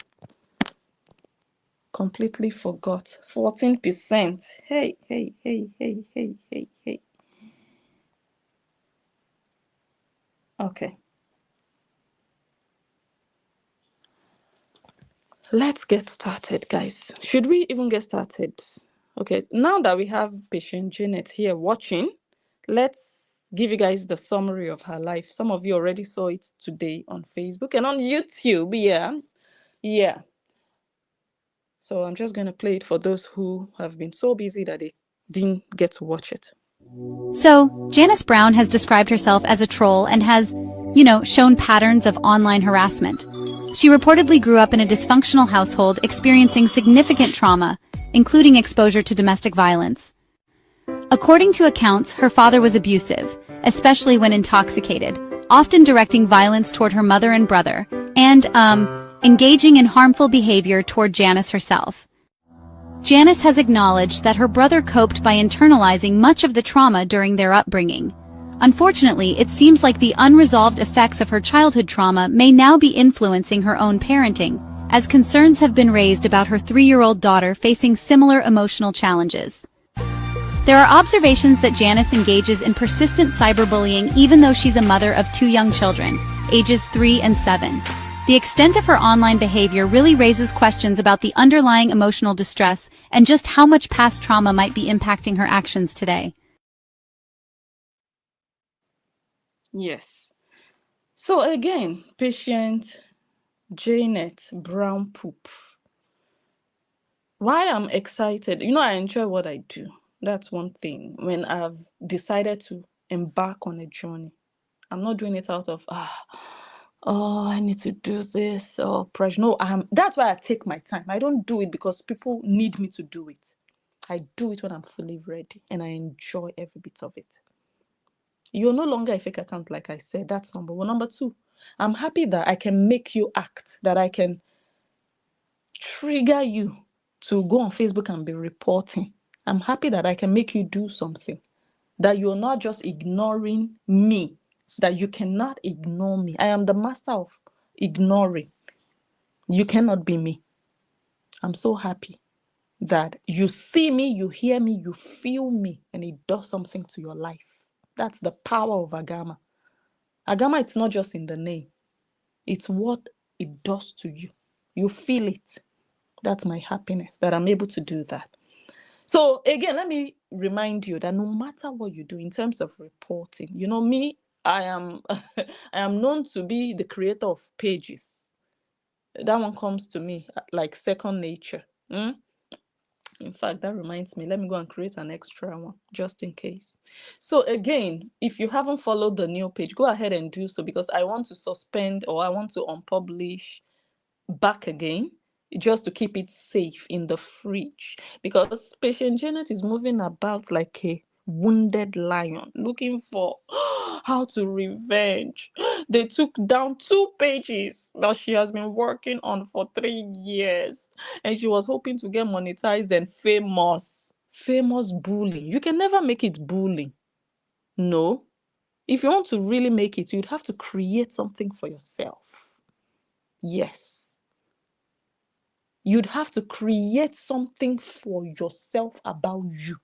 Completely forgot. 14%. Hey. Okay. Let's get started, guys. Should we even get started? Okay, now that we have patient Janet here watching, let's give you guys the summary of her life. Some of you already saw it today on Facebook and on YouTube. Yeah. So I'm just going to play it for those who have been so busy that they didn't get to watch it. So, Janice Brown has described herself as a troll and has, shown patterns of online harassment. She reportedly grew up in a dysfunctional household experiencing significant trauma, including exposure to domestic violence. According to accounts, her father was abusive, especially when intoxicated, often directing violence toward her mother and brother, and, engaging in harmful behavior toward Janice herself. Janice has acknowledged that her brother coped by internalizing much of the trauma during their upbringing. Unfortunately, it seems like the unresolved effects of her childhood trauma may now be influencing her own parenting, as concerns have been raised about her 3-year-old daughter facing similar emotional challenges. There are observations that Janice engages in persistent cyberbullying even though she's a mother of 2 young children, ages 3 and 7. The extent of her online behavior really raises questions about the underlying emotional distress and just how much past trauma might be impacting her actions today. Yes. So again, patient Janet Brown Poop. Why I'm excited, I enjoy what I do. That's one thing. When I've decided to embark on a journey, I'm not doing it out of I need to do this or pressure. No, that's why I take my time. I don't do it because people need me to do it. I do it when I'm fully ready and I enjoy every bit of it. You're no longer a fake account, like I said. That's number one. Number two, I'm happy that I can make you act, that I can trigger you to go on Facebook and be reporting. I'm happy that I can make you do something, that you're not just ignoring me, that you cannot ignore me. I am the master of ignoring. You cannot be me. I'm so happy that you see me, you hear me, you feel me, and it does something to your life. That's the power of Agama. Agama, it's not just in the name. It's what it does to you. You feel it. That's my happiness, that I'm able to do that. So again, let me remind you that no matter what you do in terms of reporting, me, I am I am known to be the creator of pages. That one comes to me like second nature. In fact, that reminds me, let me go and create an extra one just in case. So again, if you haven't followed the new page, go ahead and do so, because I want to suspend or I want to unpublish back again, just to keep it safe in the fridge, because patient Janet is moving about like a wounded lion looking for how to revenge. They took down 2 pages that she has been working on for 3 years, and she was hoping to get monetized and famous bullying. You can never make it bullying. No. If you want to really make it, you'd have to create something for yourself. Yes. You'd have to create something for yourself about you.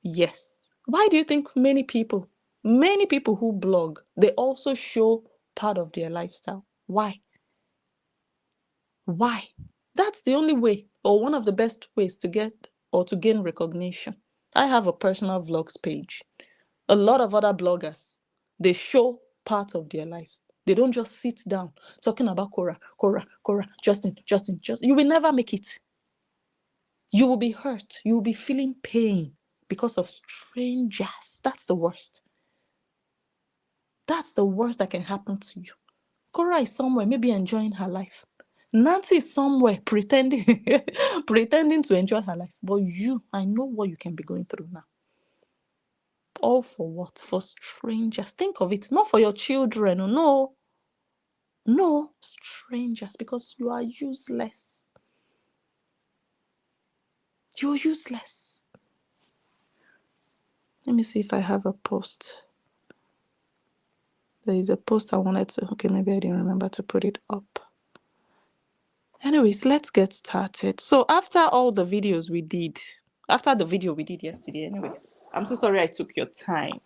Yes. Why do you think many people who blog, they also show part of their lifestyle? Why? That's the only way, or one of the best ways to get or to gain recognition. I have a personal vlogs page. A lot of other bloggers, they show part of their lives. They don't just sit down talking about Cora, Justin. You will never make it. You will be hurt. You will be feeling pain because of strangers. That's the worst. That's the worst that can happen to you. Cora is somewhere, maybe enjoying her life. Nancy is somewhere pretending to enjoy her life. But you, I know what you can be going through now. All for what? For strangers. Think of it. Not for your children. No, strangers, because you are useless. You're useless. Let me see if I have a post. There is a post I wanted to, okay, maybe I didn't remember to put it up. Anyways, let's get started. So after all the videos we did, after the video we did yesterday, anyways, I'm so sorry I took your time.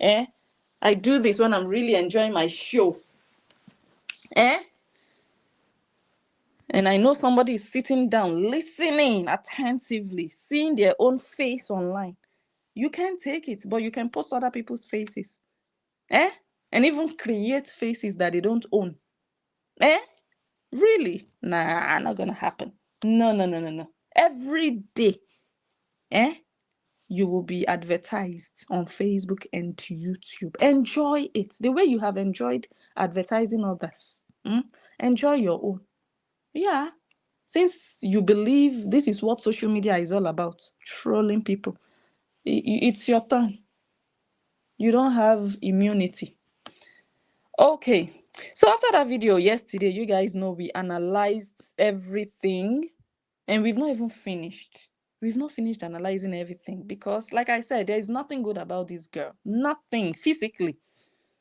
I do this when I'm really enjoying my show. And I know somebody is sitting down, listening attentively, seeing their own face online. You can't take it, but you can post other people's faces. And even create faces that they don't own. Really? Nah, not gonna happen. No. Every day, you will be advertised on Facebook and YouTube. Enjoy it the way you have enjoyed advertising others. Enjoy your own. Yeah. Since you believe this is what social media is all about, trolling people, it's your turn. You don't have immunity. Okay. So after that video yesterday, you guys know we analyzed everything and we've not even finished. We've not finished analyzing everything because, like I said, there is nothing good about this girl. Nothing physically.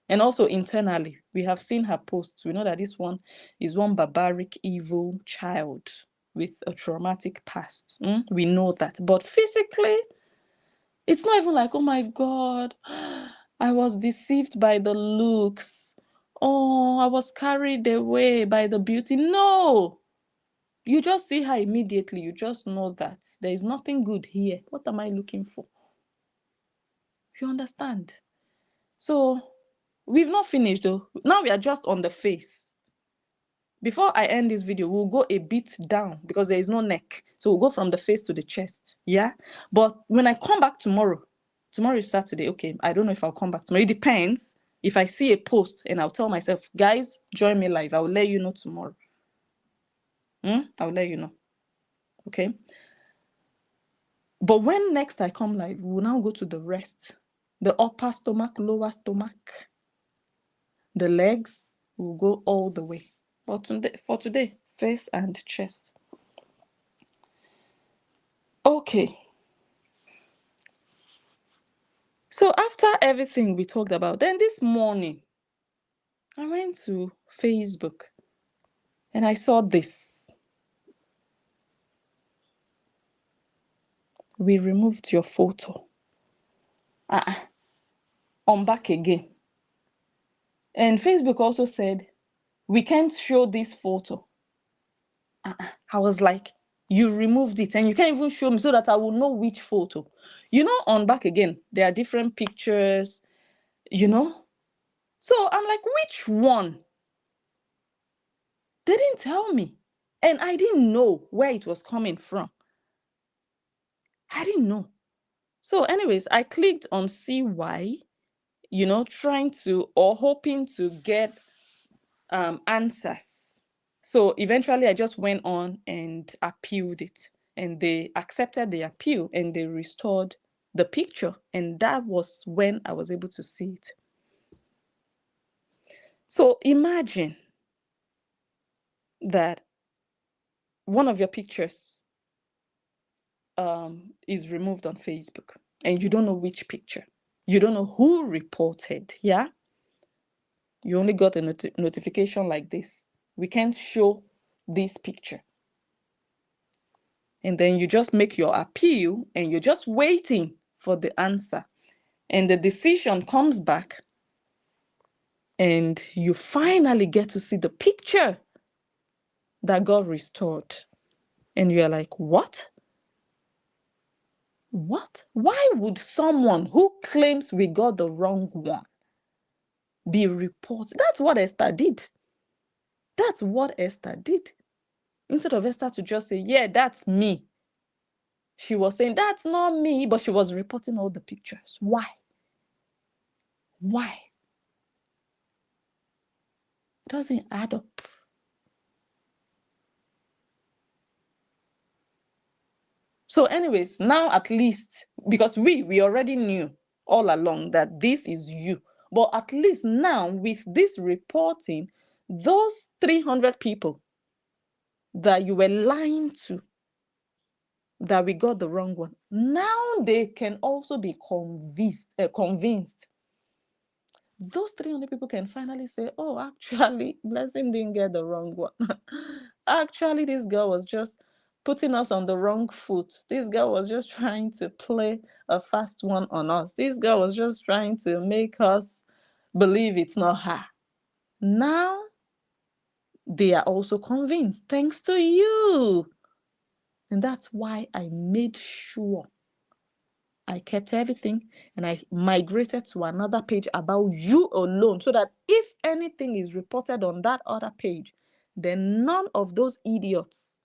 And also internally, we have seen her posts. We know that this one is one barbaric, evil child with a traumatic past. We know that. But physically, it's not even like, oh my God, I was deceived by the looks. Oh, I was carried away by the beauty. No. You just see her immediately. You just know that there is nothing good here. What am I looking for? You understand? So we've not finished though. Now we are just on the face. Before I end this video, we'll go a bit down because there is no neck. So we'll go from the face to the chest. Yeah. But when I come back tomorrow is Saturday. Okay. I don't know if I'll come back tomorrow. It depends. If I see a post and I'll tell myself, guys, join me live. I will let you know tomorrow. I'll let you know. Okay. But when next I come live, we'll now go to the rest. The upper stomach, lower stomach, the legs will go all the way. But for today, face and chest. Okay. So after everything we talked about, then this morning, I went to Facebook and I saw this. We removed your photo. I'm back again. And Facebook also said, we can't show this photo. I was like, you removed it and you can't even show me so that I will know which photo. You know, on back again, there are different pictures, you know. So I'm like, which one? They didn't tell me. And I didn't know where it was coming from. I didn't know. So anyways, I clicked on CY, you know, trying to or hoping to get answers. So eventually I just went on and appealed it. And they accepted the appeal and they restored the picture. And that was when I was able to see it. So imagine that one of your pictures is removed on Facebook and you don't know which picture. You don't know who reported, yeah? You only got a notification like this. We can't show this picture. And then you just make your appeal and you're just waiting for the answer. And the decision comes back and you finally get to see the picture that got restored. And you're like, what? What? Why would someone who claims we got the wrong one be reported? That's what Esther did. That's what Esther did. Instead of Esther to just say, yeah, that's me. She was saying, that's not me, but she was reporting all the pictures. Why? Why? It doesn't add up. So anyways, now at least, because we already knew all along that this is you. But at least now with this reporting, those 300 people that you were lying to, that we got the wrong one. Now they can also be convinced. Those 300 people can finally say, oh, actually, Blessing didn't get the wrong one. Actually, this girl was just putting us on the wrong foot. This girl was just trying to play a fast one on us. This girl was just trying to make us believe it's not her. Now they are also convinced, thanks to you. And that's why I made sure I kept everything and I migrated to another page about you alone, so that if anything is reported on that other page, then none of those idiots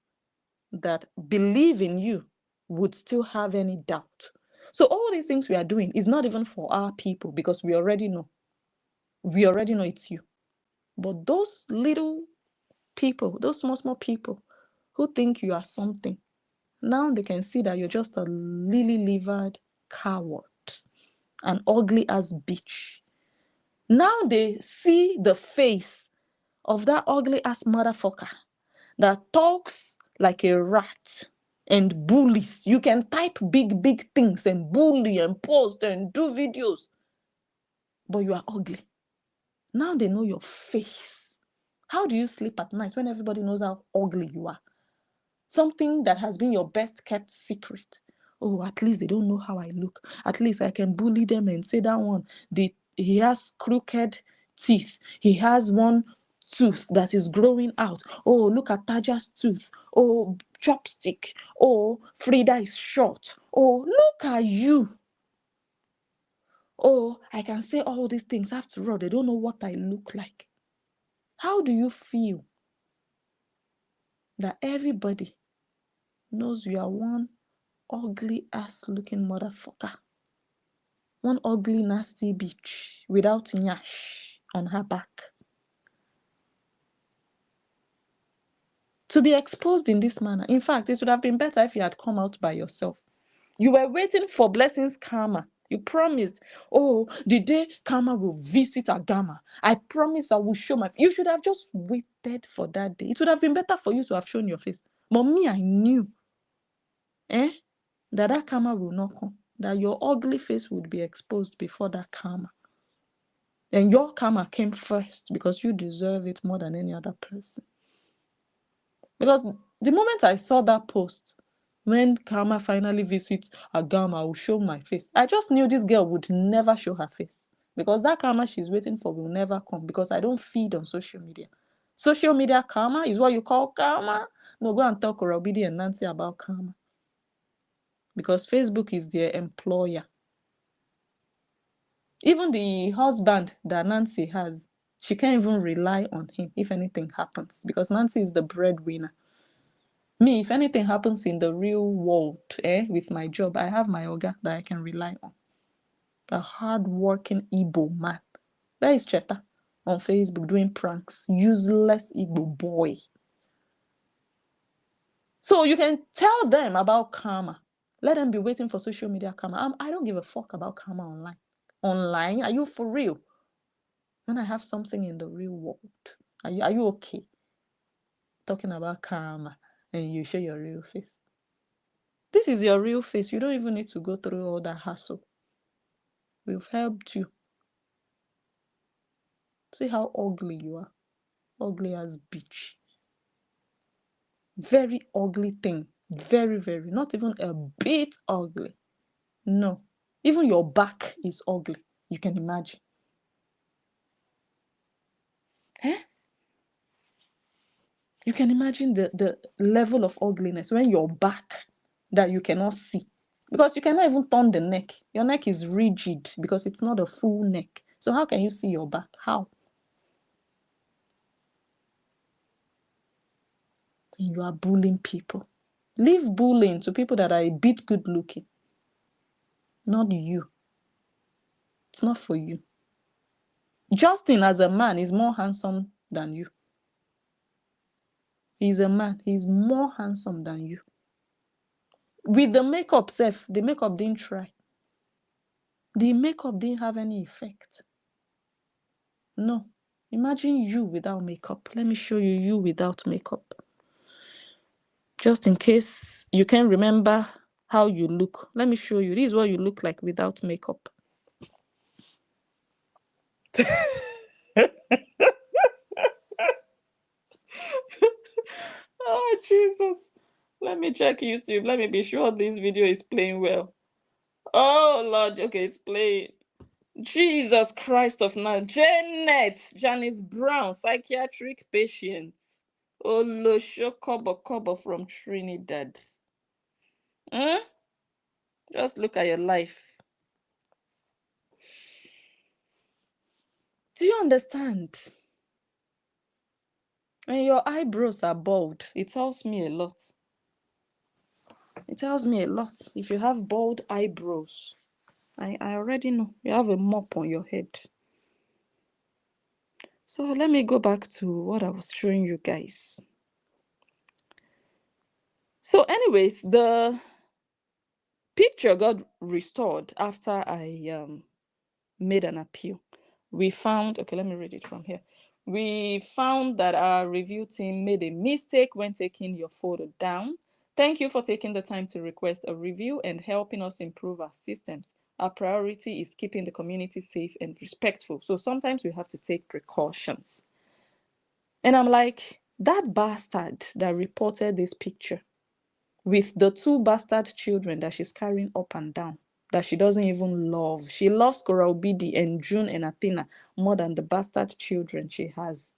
that believe in you would still have any doubt. So all these things we are doing is not even for our people, because we already know. We already know it's you. But those little people, those small people who think you are something, now they can see that you're just a lily-livered coward, an ugly ass bitch. Now they see the face of that ugly ass motherfucker that talks like a rat and bullies. You can type big things and bully and post and do videos, but you are ugly. Now they know your face. How do you sleep at night when everybody knows how ugly you are? Something that has been your best kept secret. Oh, at least they don't know how I look. At least I can bully them and say that one, he has crooked teeth. He has one tooth that is growing out. Oh, look at Taja's tooth. Oh, chopstick. Oh, Frida is short. Oh, look at you. Oh, I can say all these things. After all, they don't know what I look like. How do you feel that everybody knows you are one ugly ass looking motherfucker? One ugly nasty bitch without nyash on her back. To be exposed in this manner. In fact, it would have been better if you had come out by yourself. You were waiting for Blessing's karma. You promised, oh, the day karma will visit Agama, I promise I will show my... You should have just waited for that day. It would have been better for you to have shown your face. But me, I knew that karma will not come. That your ugly face would be exposed before that karma. And your karma came first because you deserve it more than any other person. Because the moment I saw that post, when karma finally visits Agama, I will show my face. I just knew this girl would never show her face. Because that karma she's waiting for will never come. Because I don't feed on social media. Social media karma is what you call karma? No, go and tell Korobidi and Nancy about karma. Because Facebook is their employer. Even the husband that Nancy has, she can't even rely on him if anything happens, because Nancy is the breadwinner. Me, if anything happens in the real world, with my job, I have my Oga that I can rely on. A hard-working Igbo man. Where is Cheta? On Facebook doing pranks. Useless Igbo boy. So you can tell them about karma. Let them be waiting for social media karma. I don't give a fuck about karma online. Online? Are you for real? When I have something in the real world, are you okay? Talking about karma and you show your real face. This is your real face. You don't even need to go through all that hassle. We've helped you. See how ugly you are. Ugly as bitch. Very ugly thing. Very, very. Not even a bit ugly. No. Even your back is ugly. You can imagine. You can imagine the level of ugliness when your back that you cannot see. Because you cannot even turn the neck. Your neck is rigid because it's not a full neck. So how can you see your back? How? And you are bullying people. Leave bullying to people that are a bit good looking. Not you. It's not for you. Justin as a man is more handsome than you. He's a man. He's more handsome than you. With the makeup self, the makeup didn't try. The makeup didn't have any effect. No. Imagine you without makeup. Let me show you without makeup. Just in case you can't remember how you look, let me show you. This is what you look like without makeup. Oh, Jesus. Let me check YouTube. Let me be sure this video is playing well. Oh, Lord. Okay, it's playing. Jesus Christ of Nazareth. Janice Brown, psychiatric patient. Olosho Kobo from Trinidad. Hmm? Just look at your life. Do you understand? When your eyebrows are bald, it tells me a lot. It tells me a lot. If you have bald eyebrows, I already know. You have a mop on your head. So let me go back to what I was showing you guys. So anyways, the picture got restored after I made an appeal. We found, okay, let me read it from here. We found that our review team made a mistake when taking your photo down. Thank you for taking the time to request a review and helping us improve our systems. Our priority is keeping the community safe and respectful. So sometimes we have to take precautions. And I'm like, that bastard that reported this picture with the 2 bastard children that she's carrying up and down, that she doesn't even love. She loves Coral Bidi and June and Athena more than the bastard children she has.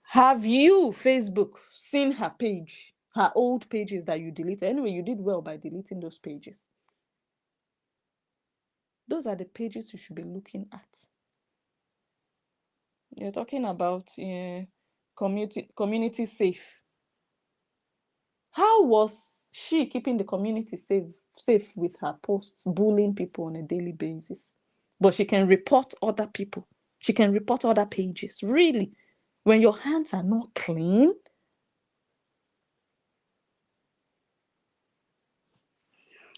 Have you, Facebook, seen her page, her old pages that you deleted? Anyway, you did well by deleting those pages. Those are the pages you should be looking at. You're talking about community safe. How was she keeping the community safe with her posts, bullying people on a daily basis? But she can report other people. She can report other pages. Really? When your hands are not clean?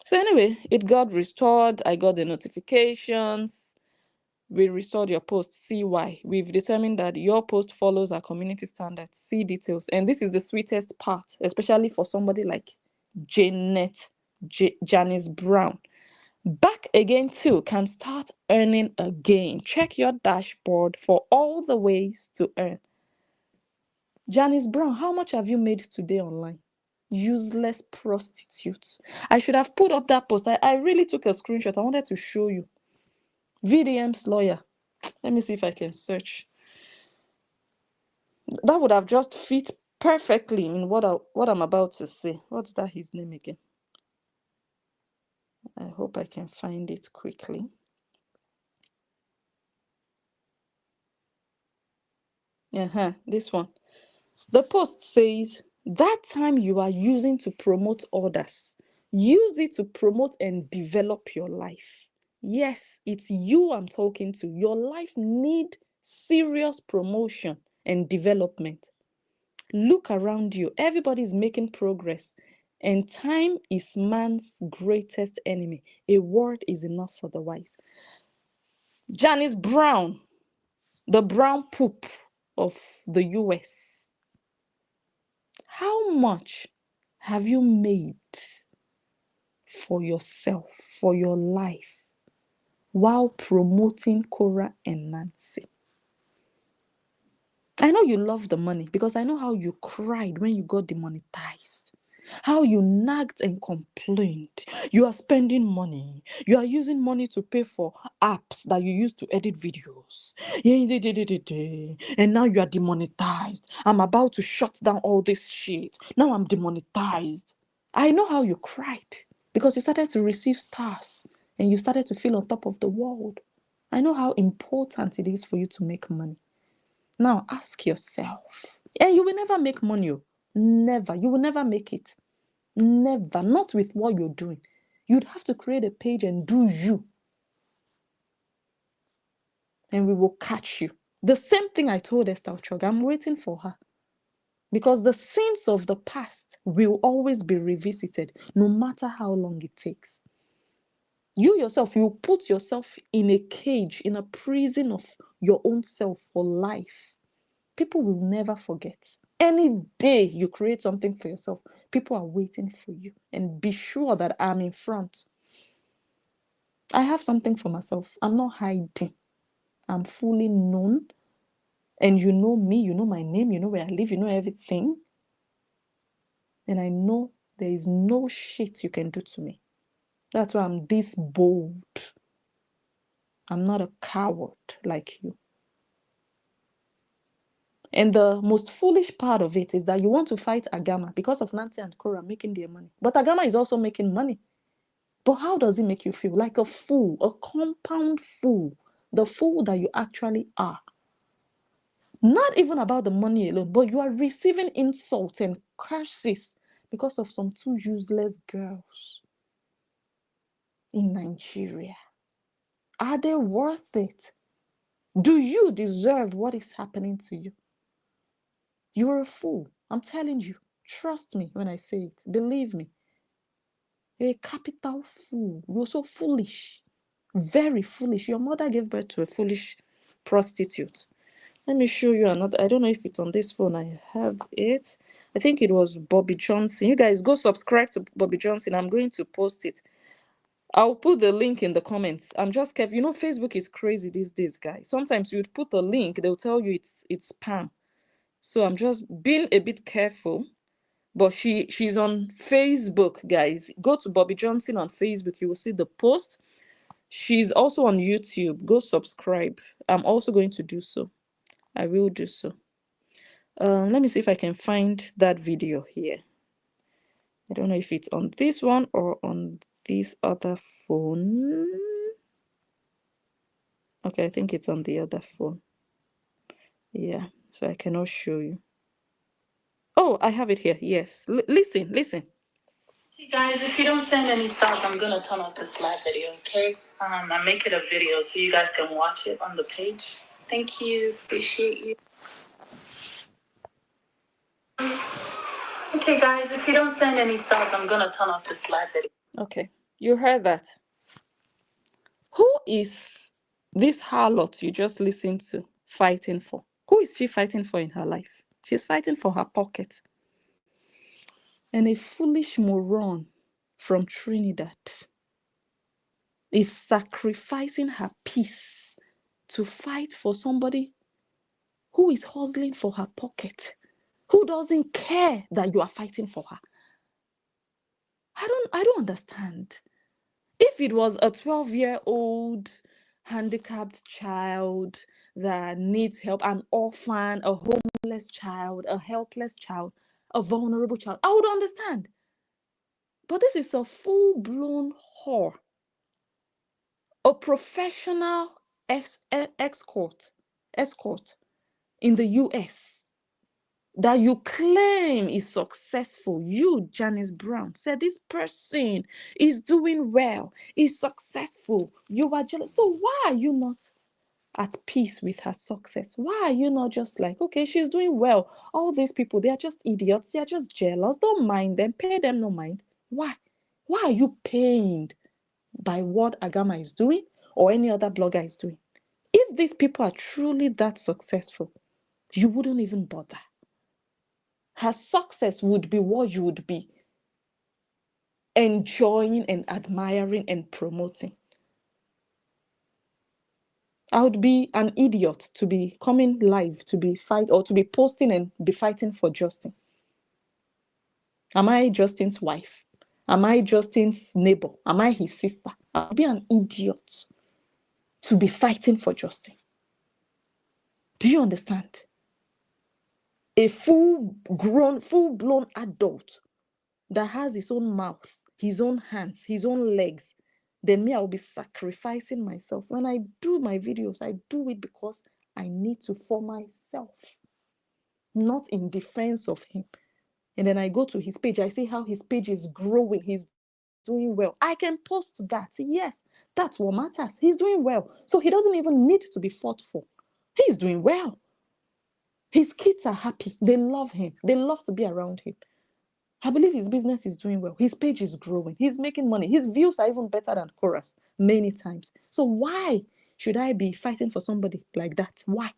So anyway, it got restored. I got the notifications. We restored your post. See why. We've determined that your post follows our community standards. See details. And this is the sweetest part, especially for somebody like Janice Brown. Back again too can start earning again. Check your dashboard for all the ways to earn. Janice Brown, how much have you made today online? Useless prostitute. I should have put up that post. I really took a screenshot. I wanted to show you. VDM's lawyer. Let me see if I can search. That would have just fit perfectly in what I'm about to say. What's that his name again? I hope I can find it quickly. This one. The post says, that time you are using to promote others, use it to promote and develop your life. Yes, it's you I'm talking to. Your life needs serious promotion and development. Look around you. Everybody is making progress. And time is man's greatest enemy. A word is enough for the wise. Janice Brown, the brown poop of the US. How much have you made for yourself, for your life, while promoting Cora and Nancy? I know you love the money because I know how you cried when you got demonetized. How you nagged and complained. You are spending money. You are using money to pay for apps that you use to edit videos. And now you are demonetized. I'm about to shut down all this shit. Now I'm demonetized. I know how you cried because you started to receive stars and you started to feel on top of the world. I know how important it is for you to make money. Now ask yourself, and you will never make money. Never. You will never make it. Never. Not with what you're doing. You'd have to create a page and do you. And we will catch you. The same thing I told Esther Chog. I'm waiting for her. Because the sins of the past will always be revisited, no matter how long it takes. You yourself, you put yourself in a cage, in a prison of your own self for life. People will never forget. Any day you create something for yourself, people are waiting for you. And be sure that I'm in front. I have something for myself. I'm not hiding. I'm fully known. And you know me, you know my name, you know where I live, you know everything. And I know there is no shit you can do to me. That's why I'm this bold. I'm not a coward like you. And the most foolish part of it is that you want to fight Agama because of Nancy and Cora making their money. But Agama is also making money. But how does it make you feel? Like a fool, a compound fool. The fool that you actually are. Not even about the money alone, but you are receiving insults and curses because of some two useless girls in Nigeria. Are they worth it? Do you deserve what is happening to you? You're a fool. I'm telling you. Trust me when I say it. Believe me. You're a capital fool. You're so foolish. Very foolish. Your mother gave birth to a foolish prostitute. Let me show you another. I don't know if it's on this phone. I have it. I think it was Bobby Johnson. You guys go subscribe to Bobby Johnson. I'm going to post it. I'll put the link in the comments. I'm just careful. You know, Facebook is crazy these days, guys. Sometimes you'd put a link, they'll tell you it's spam. So I'm just being a bit careful. But she's on Facebook, guys. Go to Bobby Johnson on Facebook. You will see the post. She's also on YouTube. Go subscribe. I'm also going to do so. I will do so. Let me see if I can find that video here. I don't know if it's on this one or on this other phone. Okay, I think it's on the other phone. Yeah, so I cannot show you. Oh, I have it here. Yes. Listen. Hey guys, if you don't send any stuff, I'm gonna turn off this live video, okay? I'm making a video so you guys can watch it on the page. Thank you. Appreciate you. Okay, guys, if you don't send any stuff, I'm gonna turn off this live video. Okay, you heard that. Who is this harlot you just listened to fighting for? Who is she fighting for in her life? She's fighting for her pocket. And a foolish moron from Trinidad is sacrificing her peace to fight for somebody who is hustling for her pocket, who doesn't care that you are fighting for her. I don't understand. If it was a 12-year-old handicapped child that needs help, an orphan, a homeless child, a helpless child, a vulnerable child, I would understand. But this is a full-blown whore, a professional escort in the US that you claim is successful. You, Janice Brown, said this person is doing well, is successful. You are jealous. So why are you not at peace with her success? Why are you not just like, okay, she's doing well. All these people, they are just idiots. They are just jealous. Don't mind them. Pay them no mind. Why? Why are you pained by what Agama is doing or any other blogger is doing? If these people are truly that successful, you wouldn't even bother. Her success would be what you would be enjoying and admiring and promoting. I would be an idiot to be coming live to be or to be posting and be fighting for Justin. Am I Justin's wife? Am I Justin's neighbor? Am I his sister? I would be an idiot to be fighting for Justin. Do you understand? A full-blown adult that has his own mouth, his own hands, his own legs, then me, I'll be sacrificing myself. When I do my videos, I do it because I need to for myself, not in defense of him. And then I go to his page, I see how his page is growing, he's doing well. I can post that. Yes, that's what matters. He's doing well. So he doesn't even need to be fought for. He's doing well. His kids are happy. They love him. They love to be around him. I believe his business is doing well. His page is growing. He's making money. His views are even better than Cora's many times. So why should I be fighting for somebody like that? Why?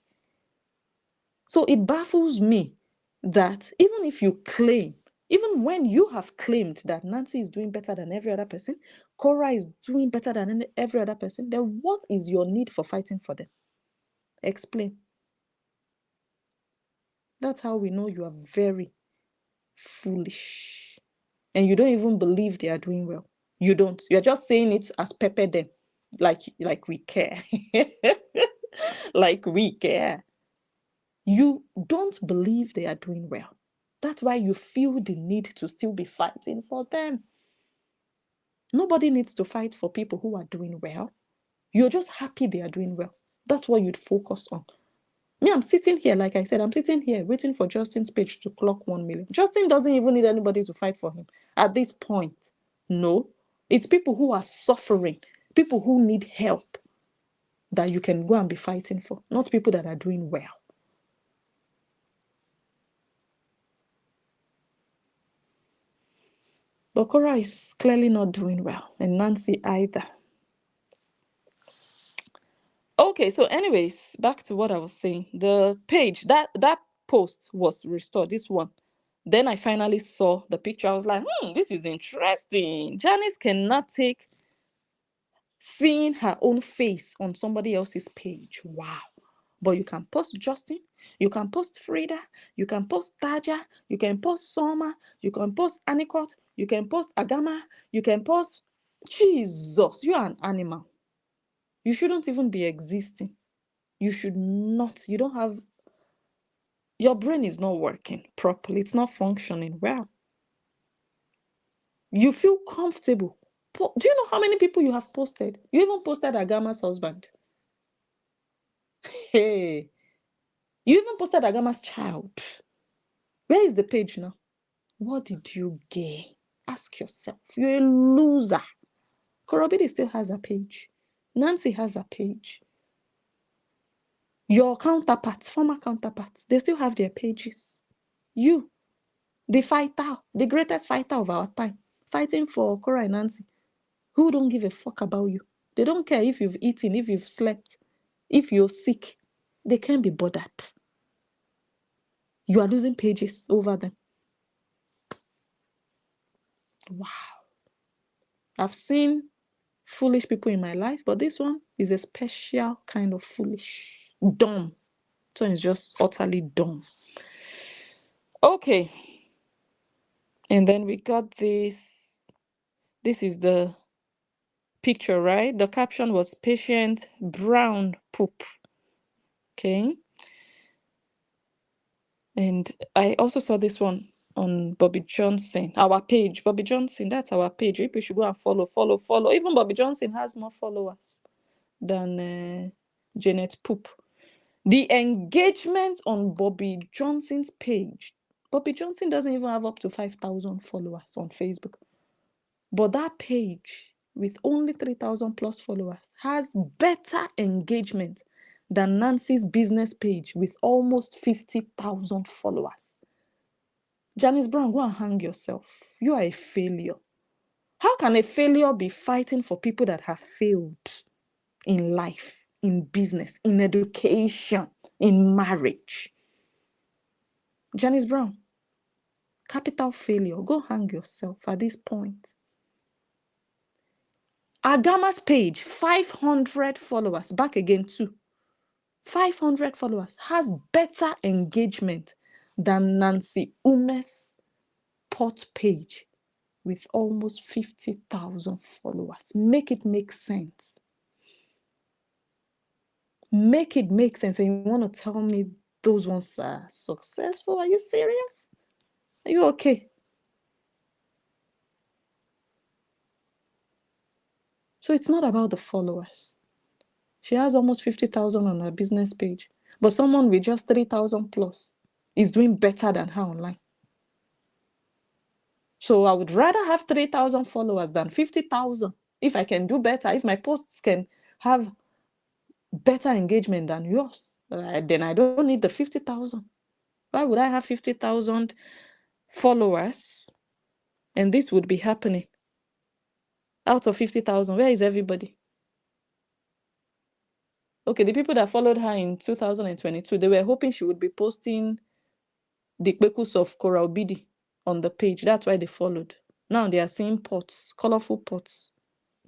So it baffles me that even if you claim, even when you have claimed that Nancy is doing better than every other person, Cora is doing better than every other person, then what is your need for fighting for them? Explain. That's how we know you are very foolish. And you don't even believe they are doing well. You don't. You're just saying it as pepper them. Like we care. Like we care. You don't believe they are doing well. That's why you feel the need to still be fighting for them. Nobody needs to fight for people who are doing well. You're just happy they are doing well. That's what you'd focus on. Me, I'm sitting here, like I said, I'm sitting here waiting for Justin's page to clock 1 million. Justin doesn't even need anybody to fight for him at this point. No, it's people who are suffering, people who need help that you can go and be fighting for, not people that are doing well. But Cora is clearly not doing well, and Nancy either. Okay, so anyways, back to what I was saying. The page, that post was restored, this one. Then I finally saw the picture. I was like, this is interesting. Janice cannot take seeing her own face on somebody else's page. Wow. But you can post Justin, you can post Frida, you can post Taja, you can post Soma, you can post Anecdote, you can post Agama, you can post... Jesus, you are an animal. You shouldn't even be existing. You should not. You don't have... Your brain is not working properly. It's not functioning well. You feel comfortable. Do you know how many people you have posted? You even posted Agama's husband. Hey. You even posted Agama's child. Where is the page now? What did you gain? Ask yourself. You're a loser. Korobide still has a page. Nancy has a page. Your counterparts, former counterparts, they still have their pages. You, the fighter, the greatest fighter of our time, fighting for Cora and Nancy, who don't give a fuck about you. They don't care if you've eaten, if you've slept, if you're sick. They can't be bothered. You are losing pages over them. Wow. I've seen foolish people in my life, but this one is a special kind of foolish. Dumb. So it's just utterly dumb. Okay. And then we got this. This is the picture, right? The caption was patient brown poop. Okay. And I also saw this one on Bobby Johnson, our page. Bobby Johnson, that's our page. People should go and follow. Even Bobby Johnson has more followers than Janet Poop. The engagement on Bobby Johnson's page. Bobby Johnson doesn't even have up to 5,000 followers on Facebook. But that page with only 3,000 plus followers has better engagement than Nancy's business page with almost 50,000 followers. Janice Brown, go and hang yourself. You are a failure. How can a failure be fighting for people that have failed in life, in business, in education, in marriage? Janice Brown, capital failure. Go hang yourself at this point. Agama's page, 500 followers. Back again too. 500 followers has better engagement than Nancy Ume's pot page with almost 50,000 followers. Make it make sense. Make it make sense. And you want to tell me those ones are successful? Are you serious? Are you okay? So it's not about the followers. She has almost 50,000 on her business page. But someone with just 3,000 plus is doing better than her online. So I would rather have 3,000 followers than 50,000. If I can do better, if my posts can have better engagement than yours, then I don't need the 50,000. Why would I have 50,000 followers and this would be happening? Out of 50,000, where is everybody? Okay, the people that followed her in 2022, they were hoping she would be posting the Kpekus of Kora Obidi on the page. That's why they followed. Now they are seeing pots, colorful pots,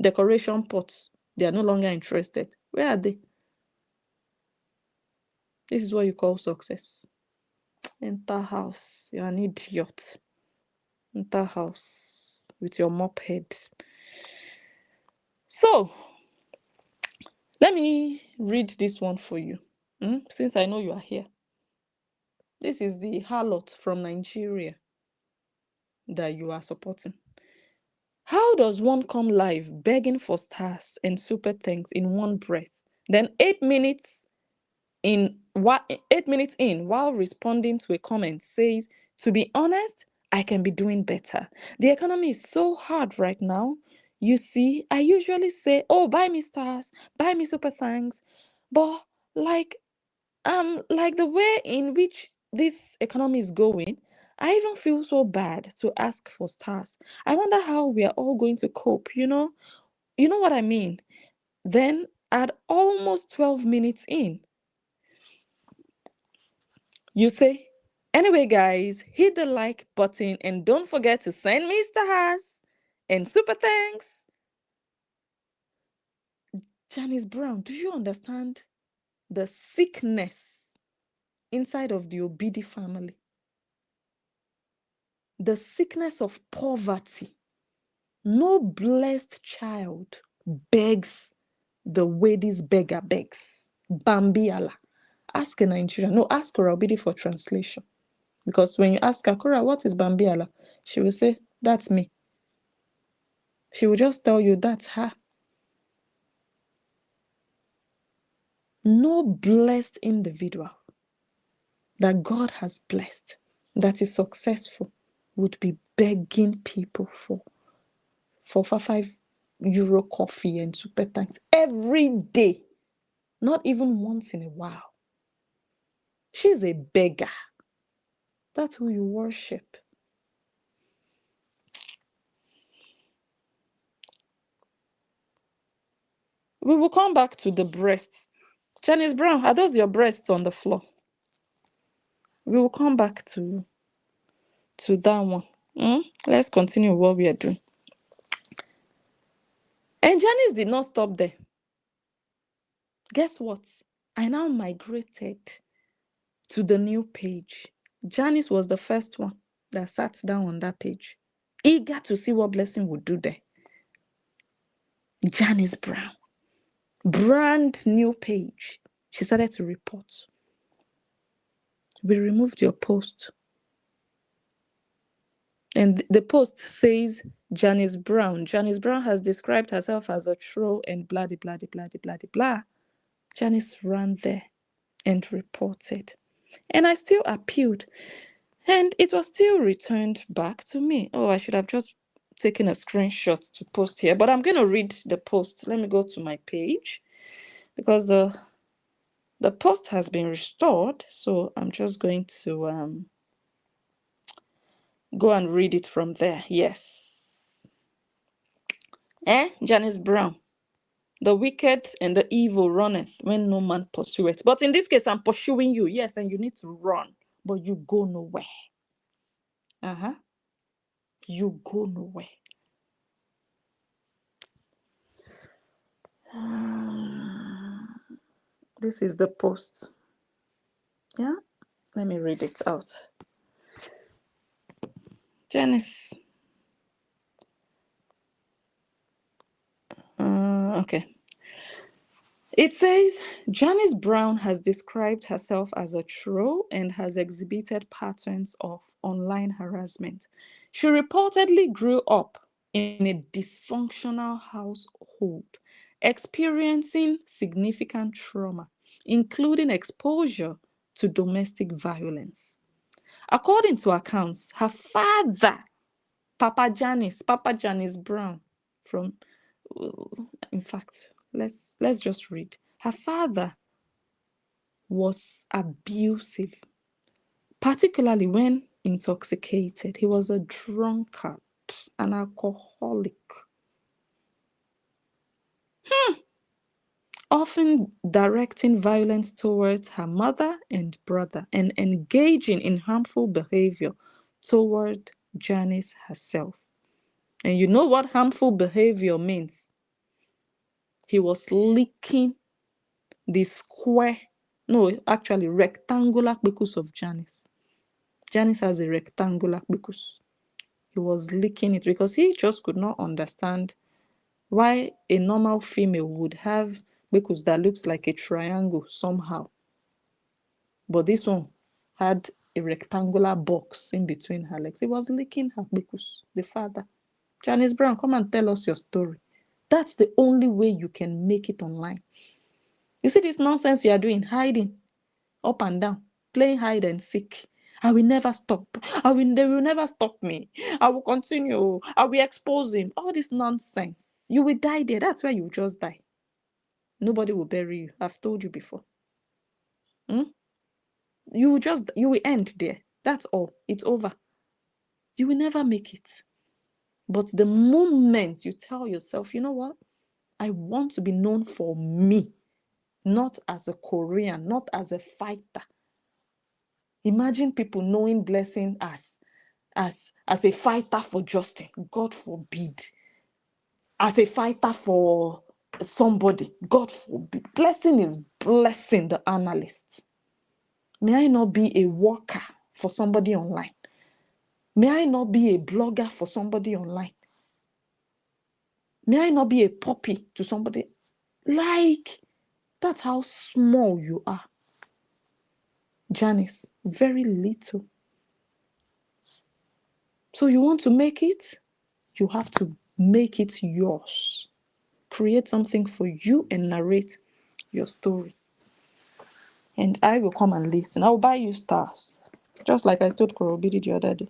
decoration pots. They are no longer interested. Where are they? This is what you call success. Enter house. You're an idiot. Enter house with your mop head. So, let me read this one for you, since I know you are here. This is the harlot from Nigeria that you are supporting. How does one come live begging for stars and super thanks in one breath? Then 8 minutes in, 8 minutes in, while responding to a comment, says, "To be honest, I can be doing better. The economy is so hard right now. You see, I usually say, oh, buy me stars, buy me super thanks. But like the way in which this economy is going, I even feel so bad to ask for stars. I wonder how we are all going to cope, you know? You know what I mean?" Then at almost 12 minutes in, you say, "Anyway, guys, hit the like button and don't forget to send me stars and super thanks." Janice Brown, do you understand the sickness inside of the Obidi family? The sickness of poverty. No blessed child begs the way this beggar begs. Bambiala. Ask a Nigerian. No, ask Kora Obidi for translation. Because when you ask her, "Kora, what is Bambiala?" she will say, "That's me." She will just tell you that's her. No blessed individual that God has blessed, that is successful, would be begging people for 5 euro coffee and super thanks every day, not even once in a while. She's a beggar. That's who you worship. We will come back to the breasts. Janice Brown, are those your breasts on the floor? We will come back to that one. Let's continue what we are doing. And Janice did not stop there. Guess what? I now migrated to the new page. Janice was the first one that sat down on that page, eager to see what Blessing would do there. Janice Brown, brand new page. She started to report. We removed your post. And the post says, "Janice Brown. Janice Brown has described herself as a troll and blah, blah, blah, blah, blah, blah." Janice ran there and reported. And I still appealed. And it was still returned back to me. Oh, I should have just taken a screenshot to post here. But I'm going to read the post. Let me go to my page because the post has been restored. So I'm just going to go and read it from there. Yes. Janice Brown. "The wicked and the evil runneth when no man pursueth." But in this case, I'm pursuing you. Yes, and you need to run. But you go nowhere. You go nowhere. This is the post. Yeah, let me read it out. Janice. Okay. It says, "Janice Brown has described herself as a troll and has exhibited patterns of online harassment. She reportedly grew up in a dysfunctional household, experiencing significant trauma, including exposure to domestic violence. According to accounts, her father, Papa Janice Brown, from, in fact, let's just read. Her father was abusive, particularly when intoxicated. He was a drunkard, an alcoholic. often directing violence towards her mother and brother and engaging in harmful behavior toward Janice herself. And you know what harmful behavior means? He was licking the square, no, actually rectangular kpekus of Janice. Janice has a rectangular kpekus. He was licking it because he just could not understand why a normal female would have kpekus that looks like a triangle somehow. But this one had a rectangular box in between her legs. He was licking her kpekus, the father. Janice Brown, come and tell us your story. That's the only way you can make it online. You see this nonsense you are doing, hiding up and down, playing hide and seek. I will never stop. They will never stop me. I will continue. I will expose him. All this nonsense. You will die there. That's where you will just die. Nobody will bury you. I've told you before. You will end there. That's all. It's over. You will never make it. But the moment you tell yourself, you know what? I want to be known for me, not as a Korean, not as a fighter. Imagine people knowing Blessing as a fighter for justice. God forbid. As a fighter for somebody. God forbid. Blessing is Blessing the analyst. May I not be a worker for somebody online? May I not be a blogger for somebody online? May I not be a puppy to somebody? Like, that's how small you are. Janice, very little. So you want to make it? You have to make it yours. Create something for you and narrate your story. And I will come and listen. I'll buy you stars. Just like I told Korobidi the other day.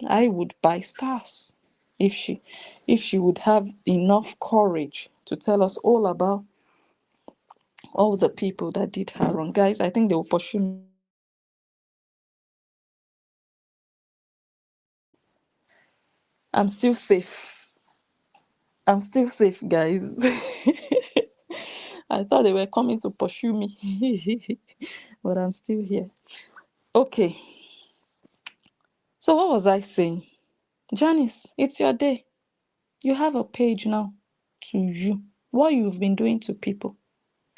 I would buy stars if she would have enough courage to tell us all about all the people that did her wrong. Guys, I think they will pursue me. I'm still safe. I'm still safe, guys. I thought they were coming to pursue me. But I'm still here. Okay. So what was I saying? Janice, it's your day. You have a page now to you. What you've been doing to people.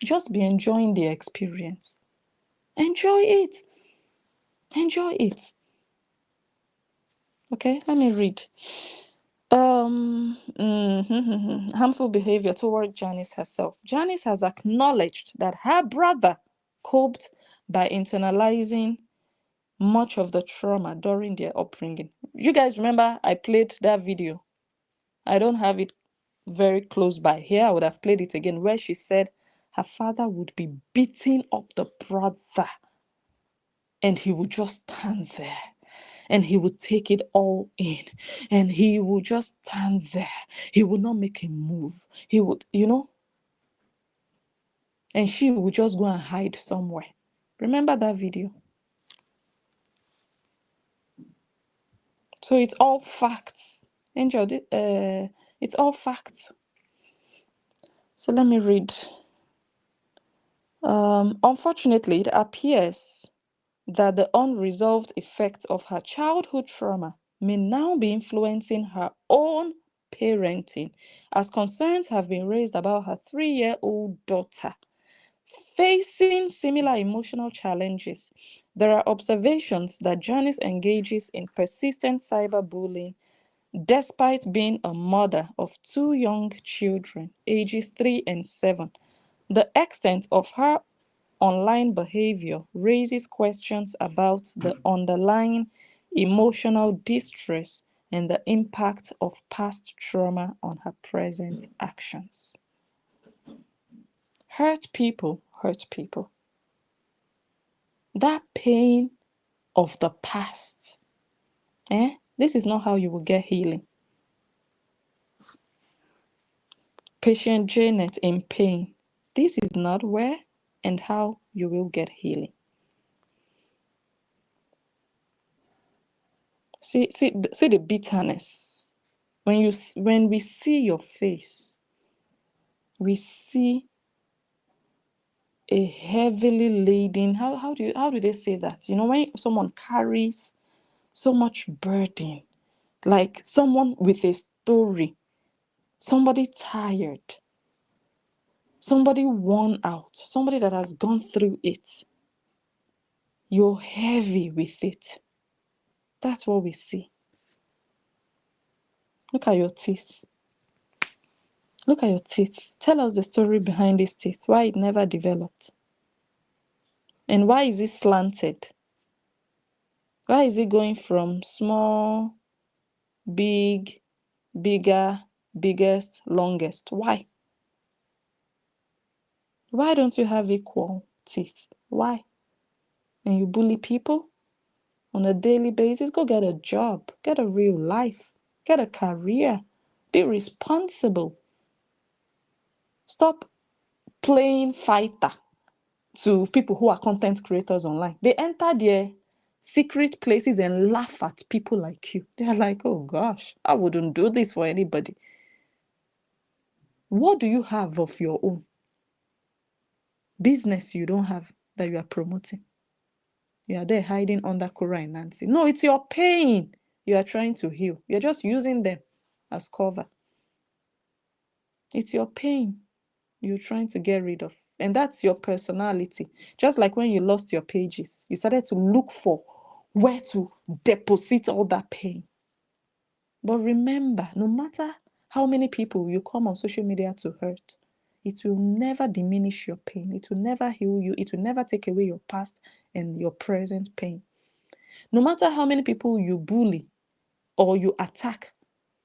Just be enjoying the experience. Enjoy it. Enjoy it. Okay, let me read. Harmful behavior toward Janice herself. Janice has acknowledged that her brother coped by internalizing much of the trauma during their upbringing. You guys remember I played that video? I don't have it very close by here. I would have played it again, where she said her father would be beating up the brother and he would just stand there. And he would take it all in. And he would just stand there. He would not make a move. He would, and she would just go and hide somewhere. Remember that video? So it's all facts. Angel, it's all facts. So let me read. Unfortunately, it appears that the unresolved effects of her childhood trauma may now be influencing her own parenting, as concerns have been raised about her 3-year-old daughter facing similar emotional challenges. There are observations that Janice engages in persistent cyberbullying despite being a mother of 2 young children, ages 3 and 7. The extent of her online behavior raises questions about the underlying emotional distress and the impact of past trauma on her present actions. Hurt people hurt people. That pain of the past, this is not how you will get healing. Patient Janet in pain. This is not where and how you will get healing. See the bitterness. When we see your face, we see a heavily laden, how do they say that? You know, when someone carries so much burden, like someone with a story, somebody tired, somebody worn out, somebody that has gone through it. You're heavy with it. That's what we see. Look at your teeth. Look at your teeth. Tell us the story behind these teeth, why it never developed. And why is it slanted? Why is it going from small, big, bigger, biggest, longest? Why? Why don't you have equal teeth? Why? And you bully people on a daily basis? Go get a job. Get a real life. Get a career. Be responsible. Stop playing fighter to people who are content creators online. They enter their secret places and laugh at people like you. They're like, oh gosh, I wouldn't do this for anybody. What do you have of your own? Business you don't have that you are promoting. You are there hiding under Cora and Nancy. No, it's your pain you are trying to heal. You're just using them as cover. It's your pain you're trying to get rid of. And that's your personality. Just like when you lost your pages, you started to look for where to deposit all that pain. But remember, no matter how many people you come on social media to hurt, it will never diminish your pain. It will never heal you. It will never take away your past and your present pain. No matter how many people you bully or you attack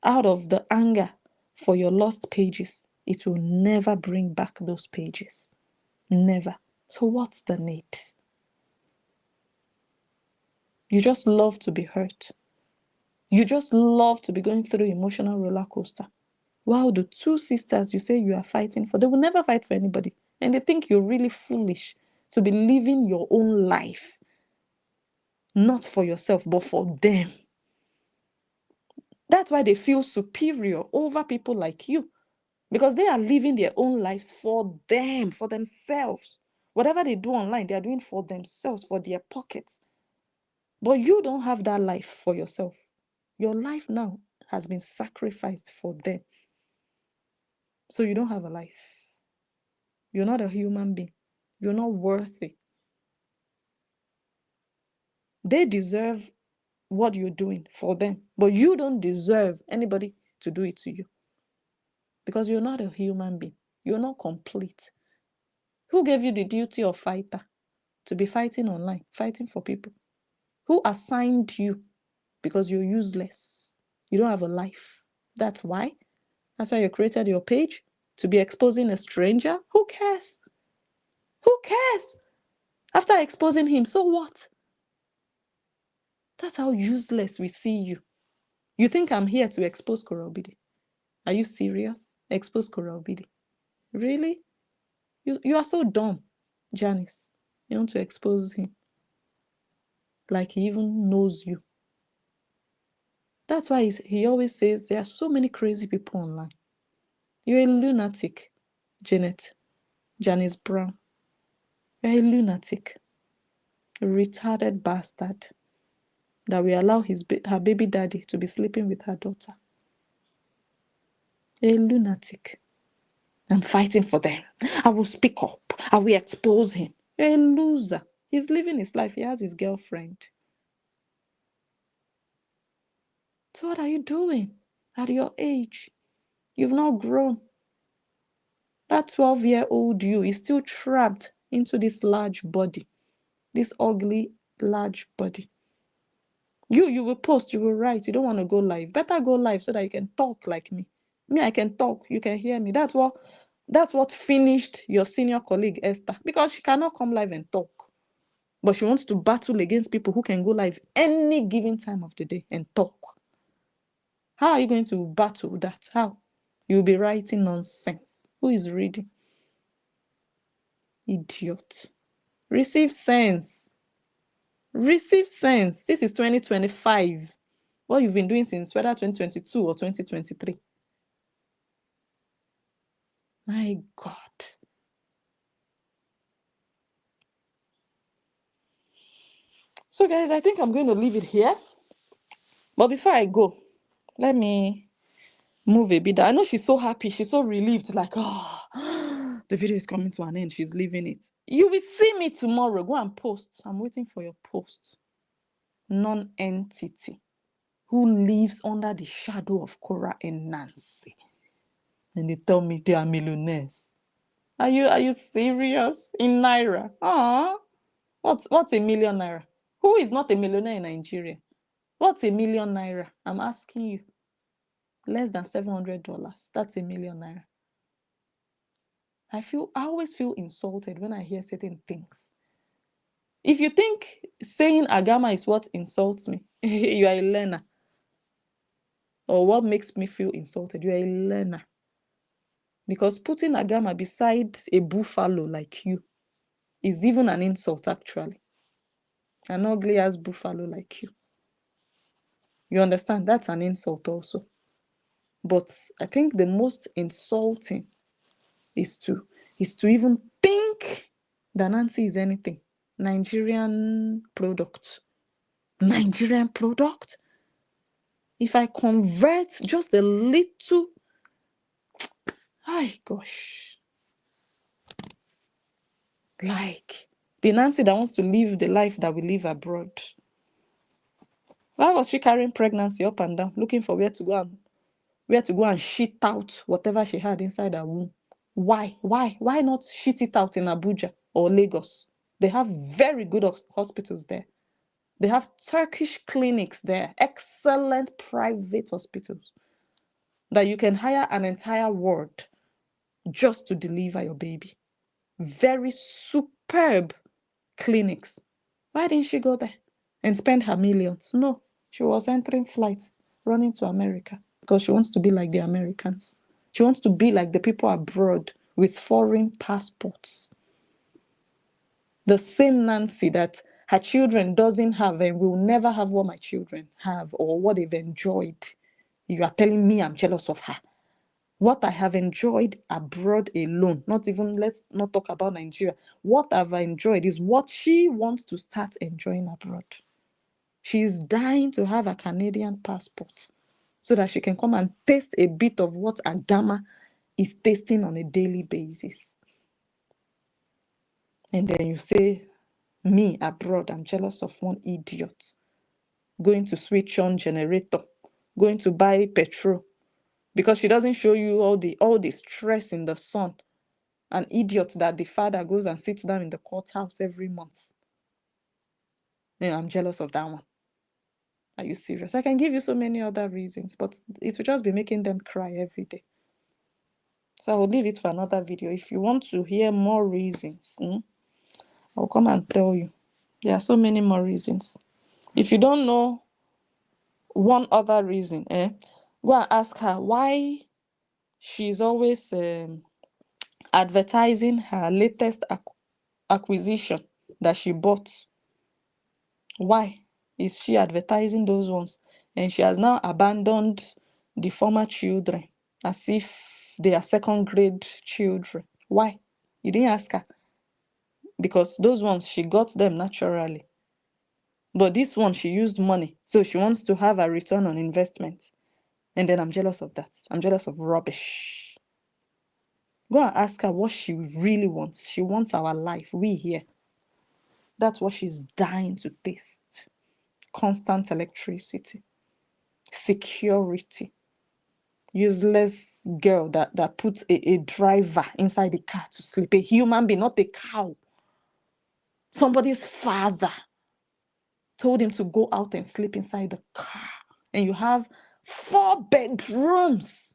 out of the anger for your lost pages, it will never bring back those pages. Never. So what's the need? You just love to be hurt. You just love to be going through emotional roller coaster. Wow, the two sisters you say you are fighting for, they will never fight for anybody. And they think you're really foolish to be living your own life. Not for yourself, but for them. That's why they feel superior over people like you. Because they are living their own lives for them, for themselves. Whatever they do online, they are doing for themselves, for their pockets. But you don't have that life for yourself. Your life now has been sacrificed for them. So you don't have a life. You're not a human being. You're not worthy. They deserve what you're doing for them. But you don't deserve anybody to do it to you. Because you're not a human being. You're not complete. Who gave you the duty of fighter? To be fighting online, fighting for people? Who assigned you? Because you're useless. You don't have a life. That's why. That's why you created your page, to be exposing a stranger. Who cares? Who cares? After exposing him, so what? That's how useless we see you. You think I'm here to expose Korobidi? Are you serious? Expose Korobidi? Really? You are so dumb, Janice. You want to expose him like he even knows you. That's why he always says there are so many crazy people online. You're a lunatic, Janice Brown. You're a lunatic, a retarded bastard that will allow her baby daddy to be sleeping with her daughter. A lunatic. I'm fighting for them. I will speak up. I will expose him. You're a loser. He's living his life. He has his girlfriend. So what are you doing at your age? You've not grown. That 12-year-old you is still trapped into this large body, this ugly, large body. You will post, you will write. You don't want to go live. Better go live so that you can talk like me. Me, I can talk. You can hear me. That's what finished your senior colleague, Esther, because she cannot come live and talk. But she wants to battle against people who can go live any given time of the day and talk. How are you going to battle that? How? You'll be writing nonsense. Who is reading? Idiot. Receive sense. Receive sense. This is 2025. What you've been doing since whether 2022 or 2023. My God. So, guys, I think I'm going to leave it here. But before I go, let me move a bit. I know she's so happy. She's so relieved. Like, oh, the video is coming to an end. She's leaving it. You will see me tomorrow. Go and post. I'm waiting for your post. Non-entity who lives under the shadow of Cora and Nancy. And they tell me they are millionaires. Are you serious? In Naira? What's a million Naira? Who is not a millionaire in Nigeria? What's a million Naira? I'm asking you. Less than $700. That's a million Naira. I always feel insulted when I hear certain things. If you think saying Agama is what insults me, you are a learner. Or what makes me feel insulted, you are a learner. Because putting Agama beside a buffalo like you is even an insult, actually. An ugly ass buffalo like you. You understand? That's an insult also. But I think the most insulting is to even think that Nancy is anything. Nigerian product. Nigerian product? If I convert just a little, ay gosh. Like the Nancy that wants to live the life that we live abroad. Why was she carrying pregnancy up and down, looking for where to go and shit out whatever she had inside her womb? Why? Why not shit it out in Abuja or Lagos? They have very good hospitals there. They have Turkish clinics there, excellent private hospitals that you can hire an entire ward just to deliver your baby. Very superb clinics. Why didn't she go there and spend her millions? No, she was entering flights, running to America because she wants to be like the Americans. She wants to be like the people abroad with foreign passports. The same Nancy that her children doesn't have and will never have what my children have or what they've enjoyed. You are telling me I'm jealous of her. What I have enjoyed abroad alone, let's not talk about Nigeria. What I've enjoyed is what she wants to start enjoying abroad. She's dying to have a Canadian passport so that she can come and taste a bit of what Agama is tasting on a daily basis. And then you say, me abroad, I'm jealous of one idiot going to switch on generator, going to buy petrol because she doesn't show you all the stress in the sun. An idiot that the father goes and sits down in the courthouse every month. And I'm jealous of that one. Are you serious? I can give you so many other reasons, but it will just be making them cry every day. So I'll leave it for another video. If you want to hear more reasons, I'll come and tell you. There are so many more reasons. If you don't know one other reason, go and ask her why she's always advertising her latest acquisition that she bought. Why is she advertising those ones? And she has now abandoned the former children as if they are second grade children. Why? You didn't ask her. Because those ones, she got them naturally. But this one, she used money. So she wants to have a return on investment. And then I'm jealous of that. I'm jealous of rubbish. Go and ask her what she really wants. She wants our life. We here. That's what she's dying to taste. Constant electricity. Security. Useless girl that puts a driver inside the car to sleep. A human being, not a cow. Somebody's father told him to go out and sleep inside the car. And you have 4 bedrooms.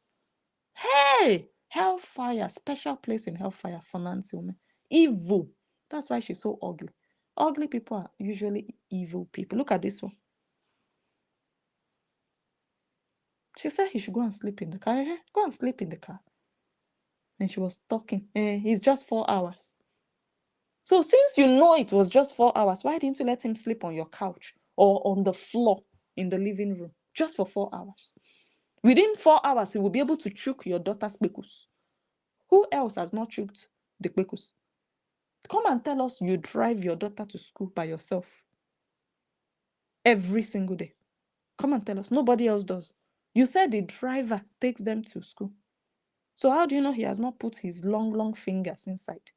Hey, hellfire, special place in hellfire for Nancy woman. Evil. That's why she's so ugly. Ugly people are usually evil people. Look at this one. She said he should go and sleep in the car. Go and sleep in the car. And she was talking. It's just 4 hours. So since you know it was just 4 hours, why didn't you let him sleep on your couch or on the floor in the living room? Just for 4 hours. Within 4 hours, he will be able to choke your daughter's pekus. Who else has not choked the pekus? Come and tell us you drive your daughter to school by yourself. every single day. Come and tell us. Nobody else does. You said the driver takes them to school. So how do you know he has not put his long fingers inside?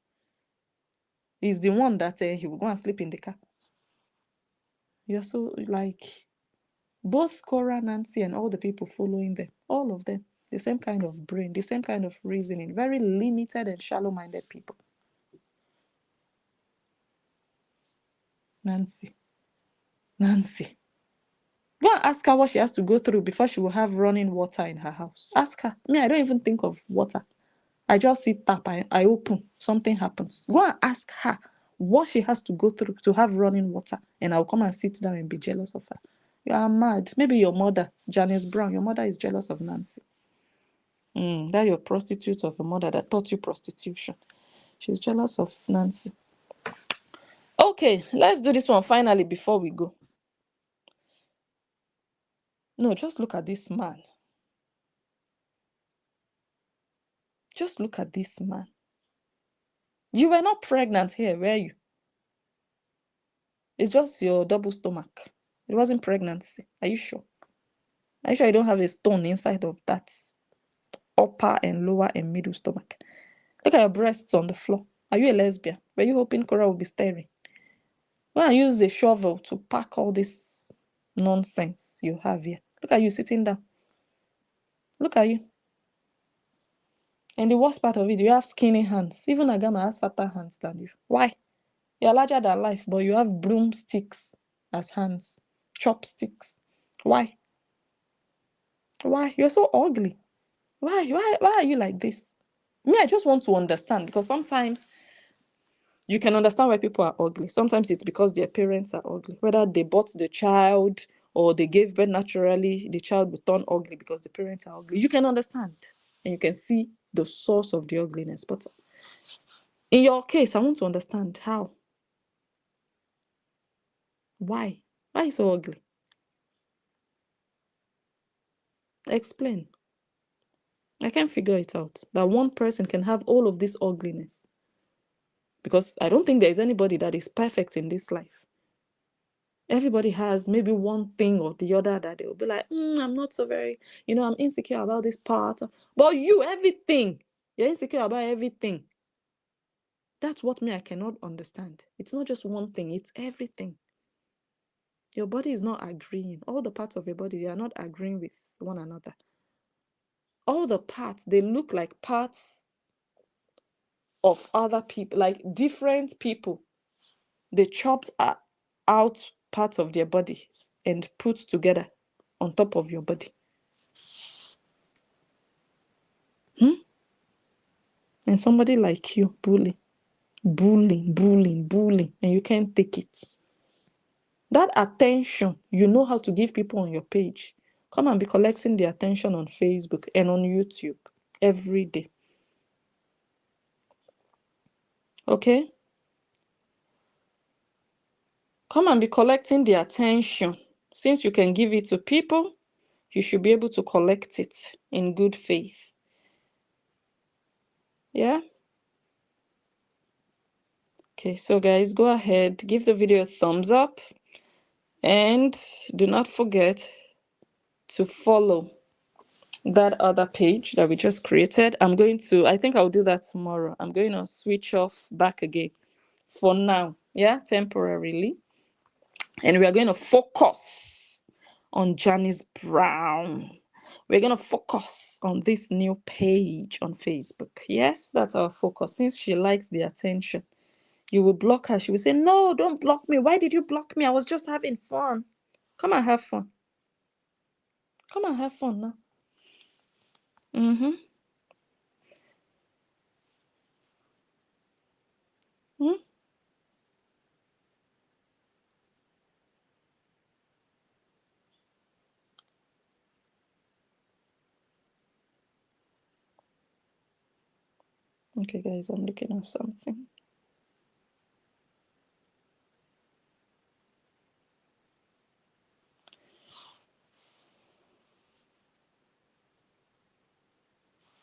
He's the one that he will go and sleep in the car. You're so like, both Cora, Nancy, and all the people following them, all of them, the same kind of brain, the same kind of reasoning, very limited and shallow-minded people. Nancy. Go and ask her what she has to go through before she will have running water in her house. Ask her. Me, I don't even think of water. I just see tap, I open, something happens. Go and ask her what she has to go through to have running water, and I'll come and sit down and be jealous of her. You are mad. Maybe your mother, Janice Brown, your mother is jealous of Nancy. That your prostitute of a mother that taught you prostitution. She's jealous of Nancy. Okay, let's do this one finally before we go. No, just look at this man. Just look at this man. You were not pregnant here, were you? It's just your double stomach. It wasn't pregnancy. Are you sure? Are you sure you don't have a stone inside of that upper and lower and middle stomach? Look at your breasts on the floor. Are you a lesbian? Were you hoping Cora would be staring? Go and use a shovel to pack all this nonsense you have here. Look at you sitting down. Look at you. And the worst part of it, you have skinny hands. Even Agama has fatter hands than you. Why? You're larger than life, but you have broomsticks as hands. Chopsticks. Why? Why? You're so ugly. Why are you like this? Me, I just want to understand, because sometimes you can understand why people are ugly. Sometimes it's because their parents are ugly. Whether they bought the child or they gave birth naturally, the child will turn ugly because the parents are ugly. You can understand and you can see the source of the ugliness. But in your case, I want to understand how. Why? Why are you so ugly? Explain. I can't figure it out. That one person can have all of this ugliness. Because I don't think there is anybody that is perfect in this life. Everybody has maybe one thing or the other that they'll be like, I'm not so very, I'm insecure about this part. But you, everything. You're insecure about everything. That's what I cannot understand. It's not just one thing, it's everything. Your body is not agreeing. All the parts of your body, they are not agreeing with one another. All the parts, they look like parts of other people, like different people. They chopped out parts of their bodies and put together on top of your body. And somebody like you, bullying, and you can't take it. That attention, you know how to give people on your page. Come and be collecting the attention on Facebook and on YouTube every day. Okay? Come and be collecting the attention. Since you can give it to people, you should be able to collect it in good faith. Yeah? Okay, so guys, go ahead, give the video a thumbs up, and do not forget to follow that other page that we just created. I think I'll do that tomorrow. I'm going to switch off back again for now, temporarily. And we are going to focus on Janice Brown. We're going to focus on this new page on Facebook. Yes, that's our focus. Since she likes the attention, you will block her. She will say, no, don't block me. Why did you block me? I was just having fun. Come and have fun. Come and have fun now. Okay, guys, I'm looking at something.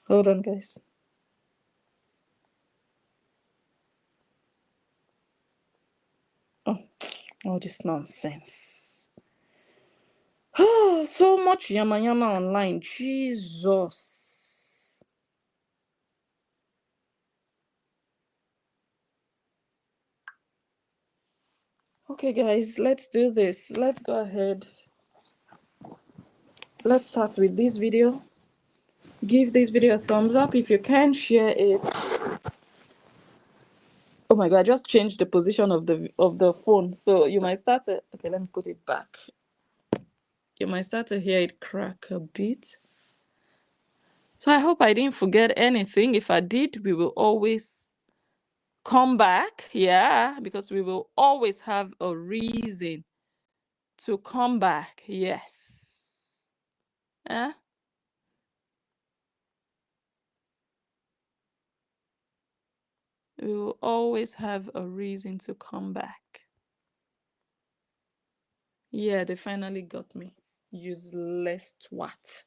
Hold on, guys. Oh, all this nonsense. So much yama yama online. Jesus. Okay, guys, let's do this. Let's go ahead. Let's start with this video. Give this video a thumbs up if you can. Share it. Oh my god, I just changed the position of the phone, so you might start to, okay, let me put it back. You might start to hear it crack a bit. So I hope I didn't forget anything. If I did, we will always come back. Yeah, because we will always have a reason to come back. Yes. Yeah. We will always have a reason to come back. Yeah, they finally got me. Useless twat.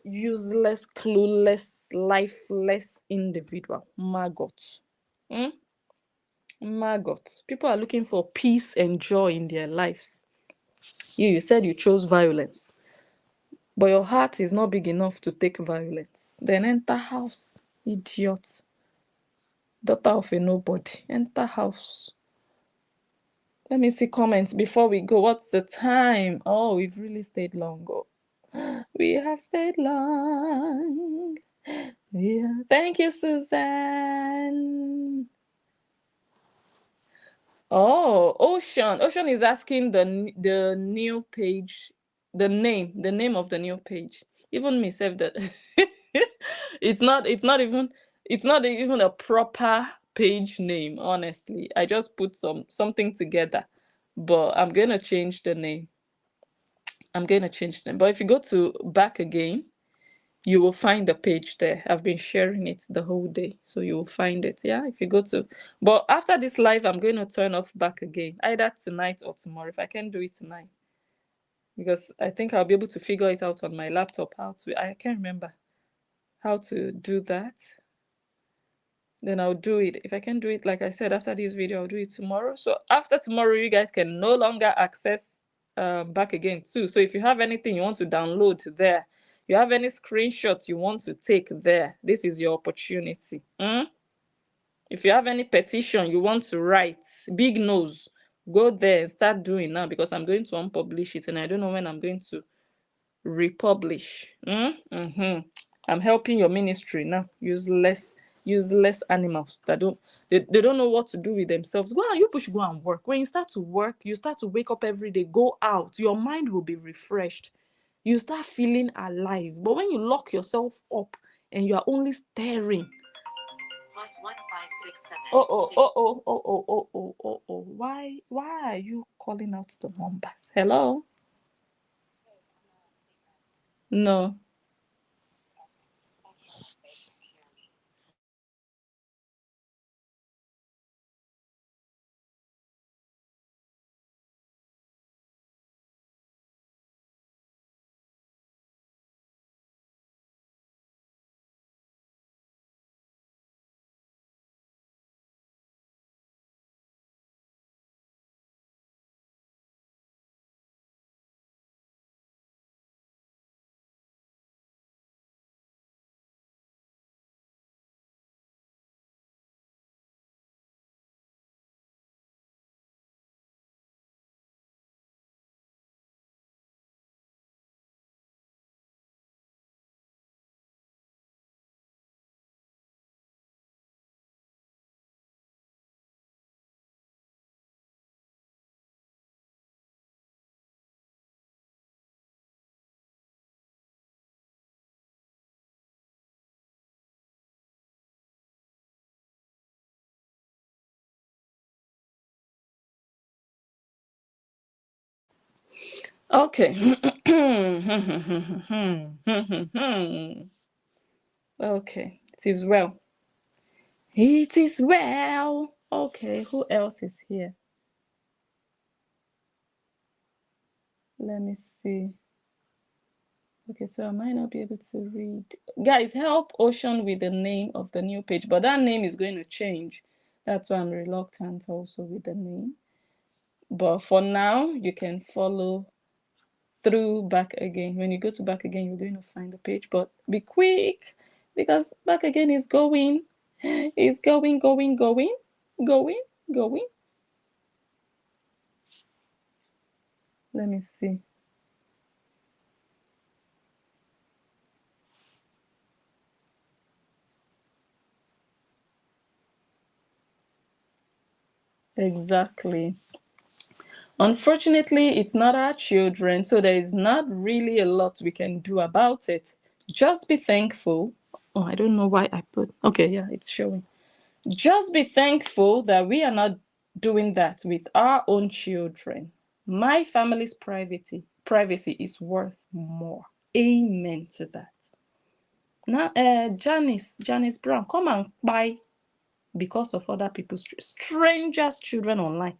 Useless, clueless, lifeless individual. Maggot. Maggot. People are looking for peace and joy in their lives. You said you chose violence, but your heart is not big enough to take violence. Then enter house, idiot. Daughter of a nobody. Enter house. Let me see comments before we go. What's the time? Oh, we've really stayed long. Oh, we have stayed long. Yeah. Thank you, Suzanne. Oh, Ocean. Ocean is asking the new page, the name of the new page. Even me said that. It's not even a proper page name, honestly. I just put something together. But I'm gonna change the name. I'm gonna change them. But if you go to back again, you will find the page there. I've been sharing it the whole day, so you will find it. Yeah, if you go to, but after this live, I'm going to turn off back again, either tonight or tomorrow. If I can do it tonight, because I think I'll be able to figure it out on my laptop. I can't remember how to do that. Then I'll do it. If I can do it, like I said, after this video, I'll do it tomorrow. So after tomorrow, you guys can no longer access back again too. So if you have anything you want to download there, you have any screenshot you want to take there, this is your opportunity. If you have any petition you want to write, big nose, go there and start doing now, because I'm going to unpublish it and I don't know when I'm going to republish. I'm helping your ministry now. Useless animals that they don't know what to do with themselves. Go on, you push, go and work. When you start to work, you start to wake up every day, go out, your mind will be refreshed. You start feeling alive. But when you lock yourself up and you are only staring. +1567. Oh. Why are you calling out the numbers? Hello? No. Okay. Okay. It is well. It is well. Okay. Who else is here? Let me see. Okay, so I might not be able to read. Guys, help Ocean with the name of the new page, but that name is going to change. That's why I'm reluctant also with the name. But for now, you can follow through back again. When you go to back again, you're going to find the page, but be quick because back again is going. It's going. Let me see. Exactly. Unfortunately, it's not our children, so there is not really a lot we can do about it. Just be thankful. Oh, I don't know why I put. Okay, yeah, it's showing. Just be thankful that we are not doing that with our own children. My family's privacy is worth more. Amen to that. Now, Janice Brown, come and buy because of other people's strangers' children online.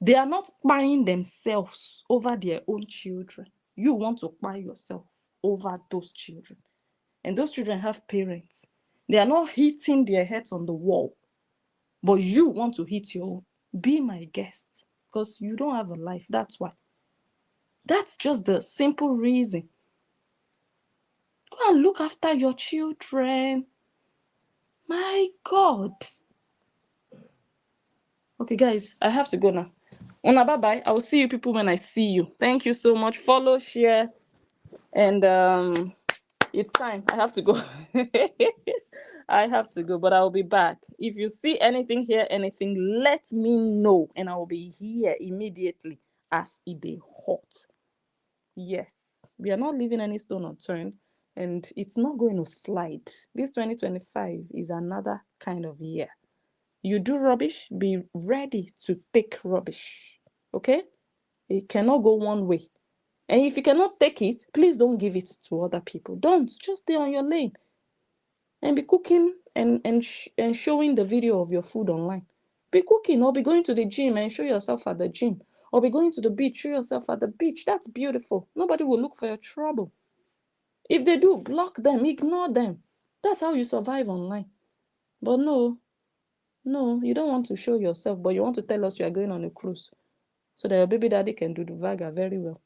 They are not buying themselves over their own children. You want to buy yourself over those children. And those children have parents. They are not hitting their heads on the wall. But you want to hit your own. Be my guest. Because you don't have a life. That's why. That's just the simple reason. Go and look after your children. My God. Okay, guys, I have to go now. Una, bye-bye. I will see you people when I see you. Thank you so much. Follow, share, and it's time. I have to go. I have to go, but I'll be back. If you see anything, hear anything, let me know, and I will be here immediately as it is hot. Yes, we are not leaving any stone unturned, and it's not going to slide. This 2025 is another kind of year. You do rubbish, be ready to take rubbish. Okay? It cannot go one way. And if you cannot take it, please don't give it to other people. Don't. Just stay on your lane. And be cooking and showing the video of your food online. Be cooking or be going to the gym and show yourself at the gym. Or be going to the beach, show yourself at the beach. That's beautiful. Nobody will look for your trouble. If they do, block them, ignore them. That's how you survive online. But no, you don't want to show yourself, but you want to tell us you are going on a cruise so that your baby daddy can do the Vaga very well.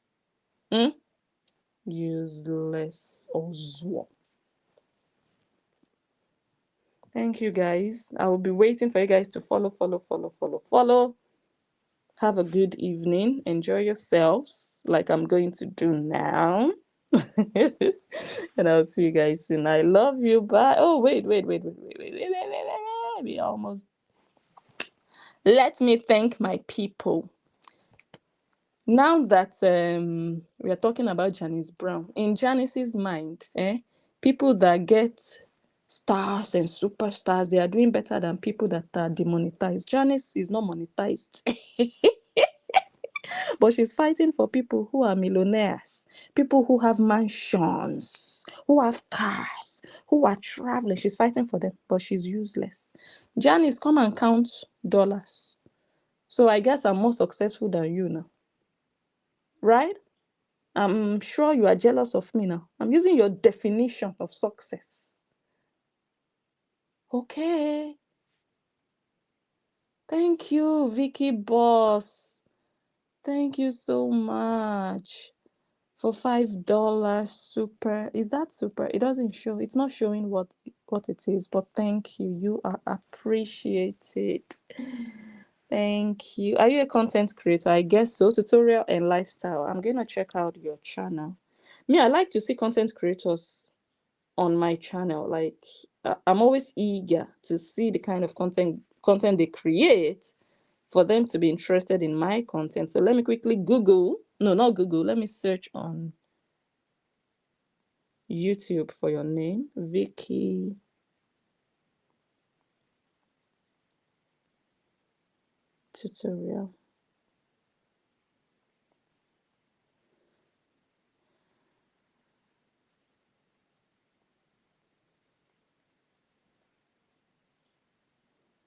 Useless Oswald. Thank you, guys. I will be waiting for you guys to follow. Have a good evening. Enjoy yourselves like I'm going to do now. And I'll see you guys soon. I love you. Bye. Oh, wait. We almost. Let me thank my people. Now that we are talking about Janice Brown, in Janice's mind, people that get stars and superstars, they are doing better than people that are demonetized. Janice is not monetized. But she's fighting for people who are millionaires, people who have mansions, who have cars, who are traveling. She's fighting for them, but she's useless. Janice, come and count dollars. So I guess I'm more successful than you now. Right? I'm sure you are jealous of me now. I'm using your definition of success. Okay. Thank you, Vicky Boss. Thank you so much for $5 super. Is that super? It doesn't show. It's not showing what it is, but thank you. You are appreciated. Thank you. Are you a content creator? I guess so. Tutorial and lifestyle. I'm going to check out your channel. Me, I like to see content creators on my channel. Like, I'm always eager to see the kind of content they create for them to be interested in my content. So let me quickly Google. No, not Google. Let me search on YouTube for your name. Vicky Tutorial.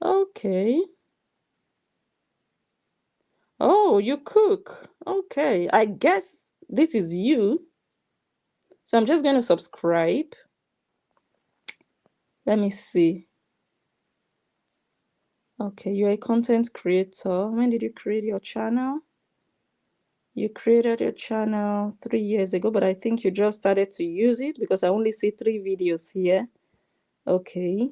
Okay. Oh, you cook. Okay. I guess this is you. So I'm just going to subscribe. Let me see. Okay, you're a content creator. When did you create your channel? You created your channel 3 years ago, but I think you just started to use it because I only see 3 videos here. Okay.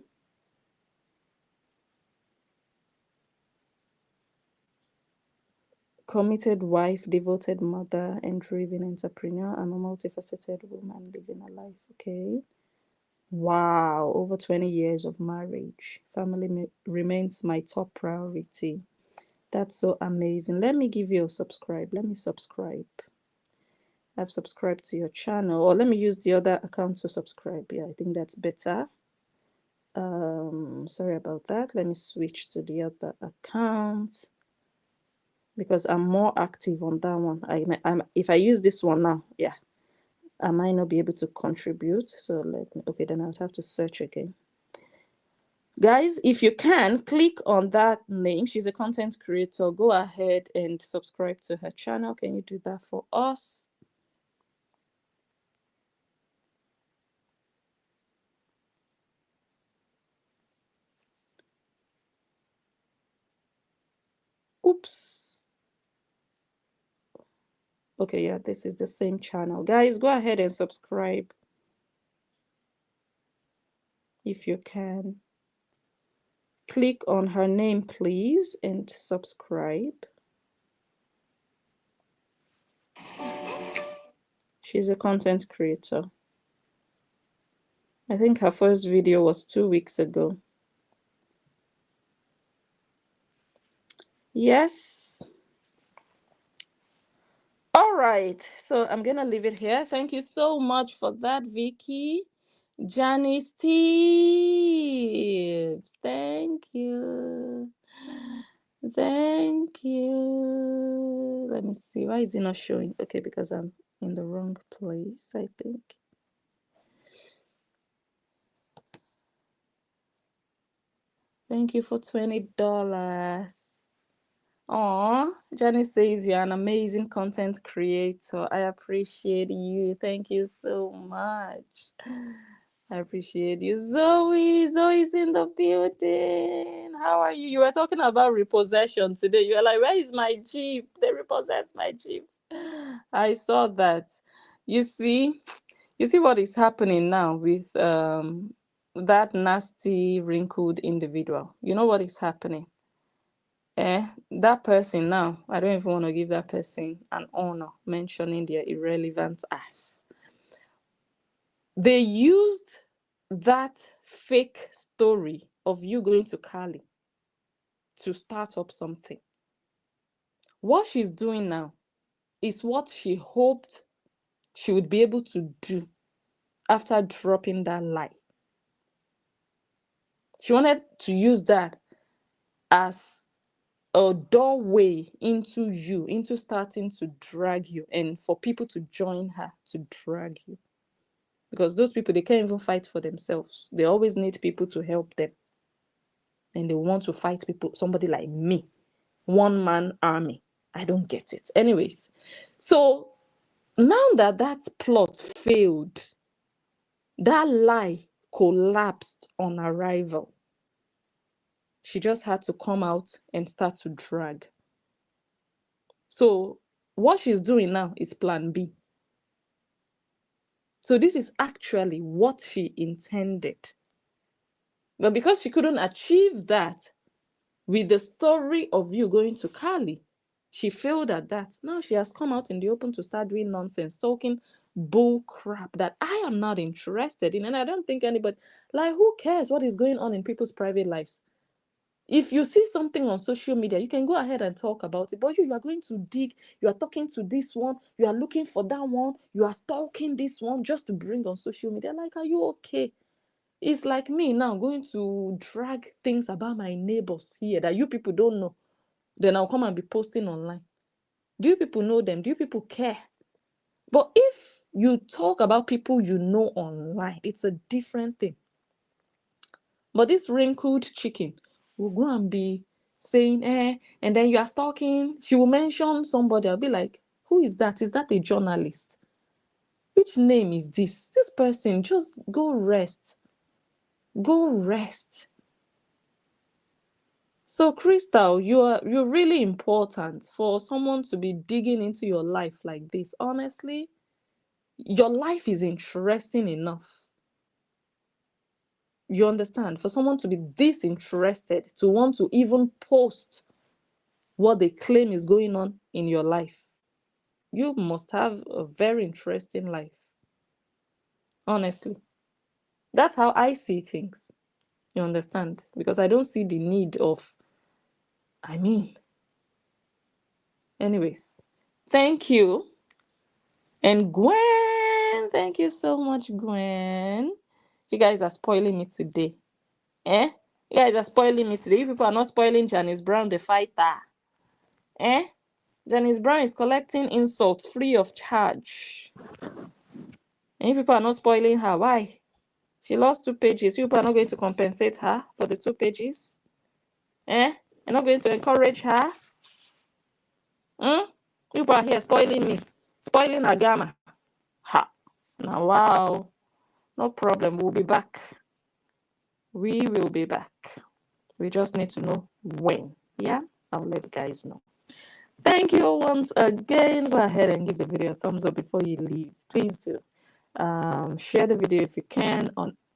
Committed wife, devoted mother, and driven entrepreneur. I'm a multifaceted woman living a life. Okay. Wow. Over 20 years of marriage. Family remains my top priority. That's so amazing. Let me give you a subscribe. Let me subscribe. I've subscribed to your channel. Or let me use the other account to subscribe. Yeah, I think that's better. Sorry about that. Let me switch to the other account because I'm more active on that one. If I use this one now, yeah, I might not be able to contribute. So let me, okay, then I'll have to search again. Guys, if you can, click on that name. She's a content creator. Go ahead and subscribe to her channel. Can you do that for us? Oops. Okay, yeah, this is the same channel. Guys, go ahead and subscribe if you can. Click on her name, please, and subscribe. She's a content creator. I think her first video was 2 weeks ago. Yes. All right. So I'm going to leave it here. Thank you so much for that, Vicky. Janice tips. Thank you. Thank you. Let me see. Why is it not showing? Okay, because I'm in the wrong place, I think. Thank you for $20. Aw, Janice says you're an amazing content creator. I appreciate you. Thank you so much. I appreciate you. Zoe's in the building. How are you? You were talking about repossession today. You were like, where is my Jeep? They repossessed my Jeep. I saw that. You see what is happening now with that nasty wrinkled individual. You know what is happening? That person now, I don't even want to give that person an honor mentioning their irrelevant ass. They used that fake story of you going to Cali to start up something. What she's doing now is what she hoped she would be able to do after dropping that lie. She wanted to use that as a doorway into starting to drag you, and for people to join her to drag you. Because those people, they can't even fight for themselves. They always need people to help them. And they want to fight people, somebody like me, one-man army. I don't get it. Anyways, so now that plot failed, that lie collapsed on arrival. She just had to come out and start to drag. So what she's doing now is plan B. So this is actually what she intended. But because she couldn't achieve that with the story of you going to Cali, she failed at that. Now she has come out in the open to start doing nonsense, talking bull crap that I am not interested in. And I don't think anybody, like, who cares what is going on in people's private lives? If you see something on social media, you can go ahead and talk about it. But you are going to dig, you are talking to this one, you are looking for that one, you are stalking this one just to bring on social media. Like, are you okay? It's like me now going to drag things about my neighbors here that you people don't know. Then I'll come and be posting online. Do you people know them? Do you people care? But if you talk about people you know online, it's a different thing. But this wrinkled chicken will go and be saying, and then you are stalking. She will mention somebody. I'll be like, who is that? Is that a journalist? Which name is this? This person, just go rest. Go rest. So, Crystal, you're really important for someone to be digging into your life like this. Honestly, your life is interesting enough. You understand? For someone to be this interested, to want to even post what they claim is going on in your life, you must have a very interesting life. Honestly, that's how I see things. You understand? Because I don't see the need of, I mean, anyways, thank you. And Gwen, thank you so much, Gwen. You guys are spoiling me today. Eh? You guys are spoiling me today. You people are not spoiling Janice Brown, the fighter. Eh? Janice Brown is collecting insults free of charge. And you people are not spoiling her. Why? She lost 2 pages. You people are not going to compensate her for the 2 pages. Eh? You're not going to encourage her. You people are here spoiling me. Spoiling Agama. Ha. Now, wow. No problem. We'll be back. We will be back. We just need to know when. Yeah? I'll let you guys know. Thank you once again. Go ahead and give the video a thumbs up before you leave. Please do. Share the video if you can,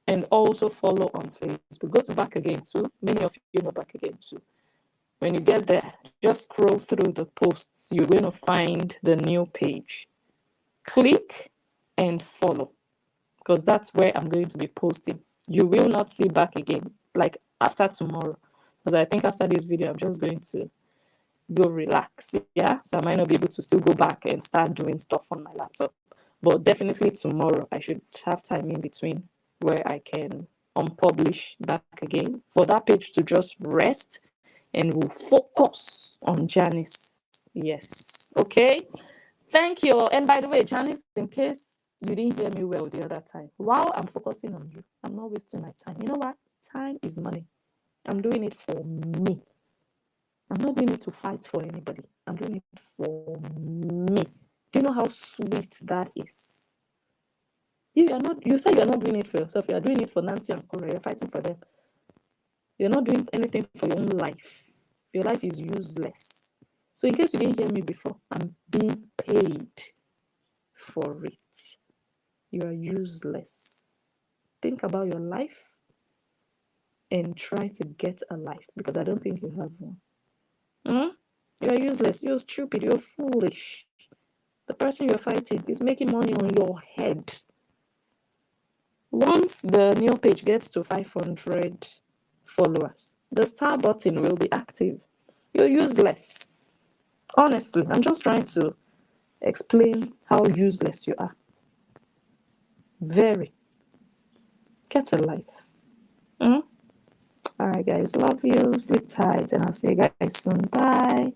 and also follow on Facebook. Go to Back Again too. Many of you know Back Again too. When you get there, just scroll through the posts. You're going to find the new page. Click and follow, because that's where I'm going to be posting. You will not see Back Again like after tomorrow, because I think after this video I'm just going to go relax. Yeah, so I might not be able to still go back and start doing stuff on my laptop, but definitely tomorrow I should have time in between where I can unpublish Back Again for that page to just rest, and we'll focus on Janice. Yes, okay. Thank you. And by the way, Janice, in case you didn't hear me well the other time, while I'm focusing on you, I'm not wasting my time. You know what? Time is money. I'm doing it for me. I'm not doing it to fight for anybody. I'm doing it for me. Do you know how sweet that is? You say you're not doing it for yourself. You're doing it for Nancy and Cora. You're fighting for them. You're not doing anything for your own life. Your life is useless. So in case you didn't hear me before, I'm being paid for it. You are useless. Think about your life and try to get a life, because I don't think you have one. You are useless. You're stupid. You're foolish. The person you're fighting is making money on your head. Once the new page gets to 500 followers, the star button will be active. You're useless. Honestly, I'm just trying to explain how useless you are. Very. Get a life. All right, guys. Love you. Sleep tight, and I'll see you guys soon. Bye.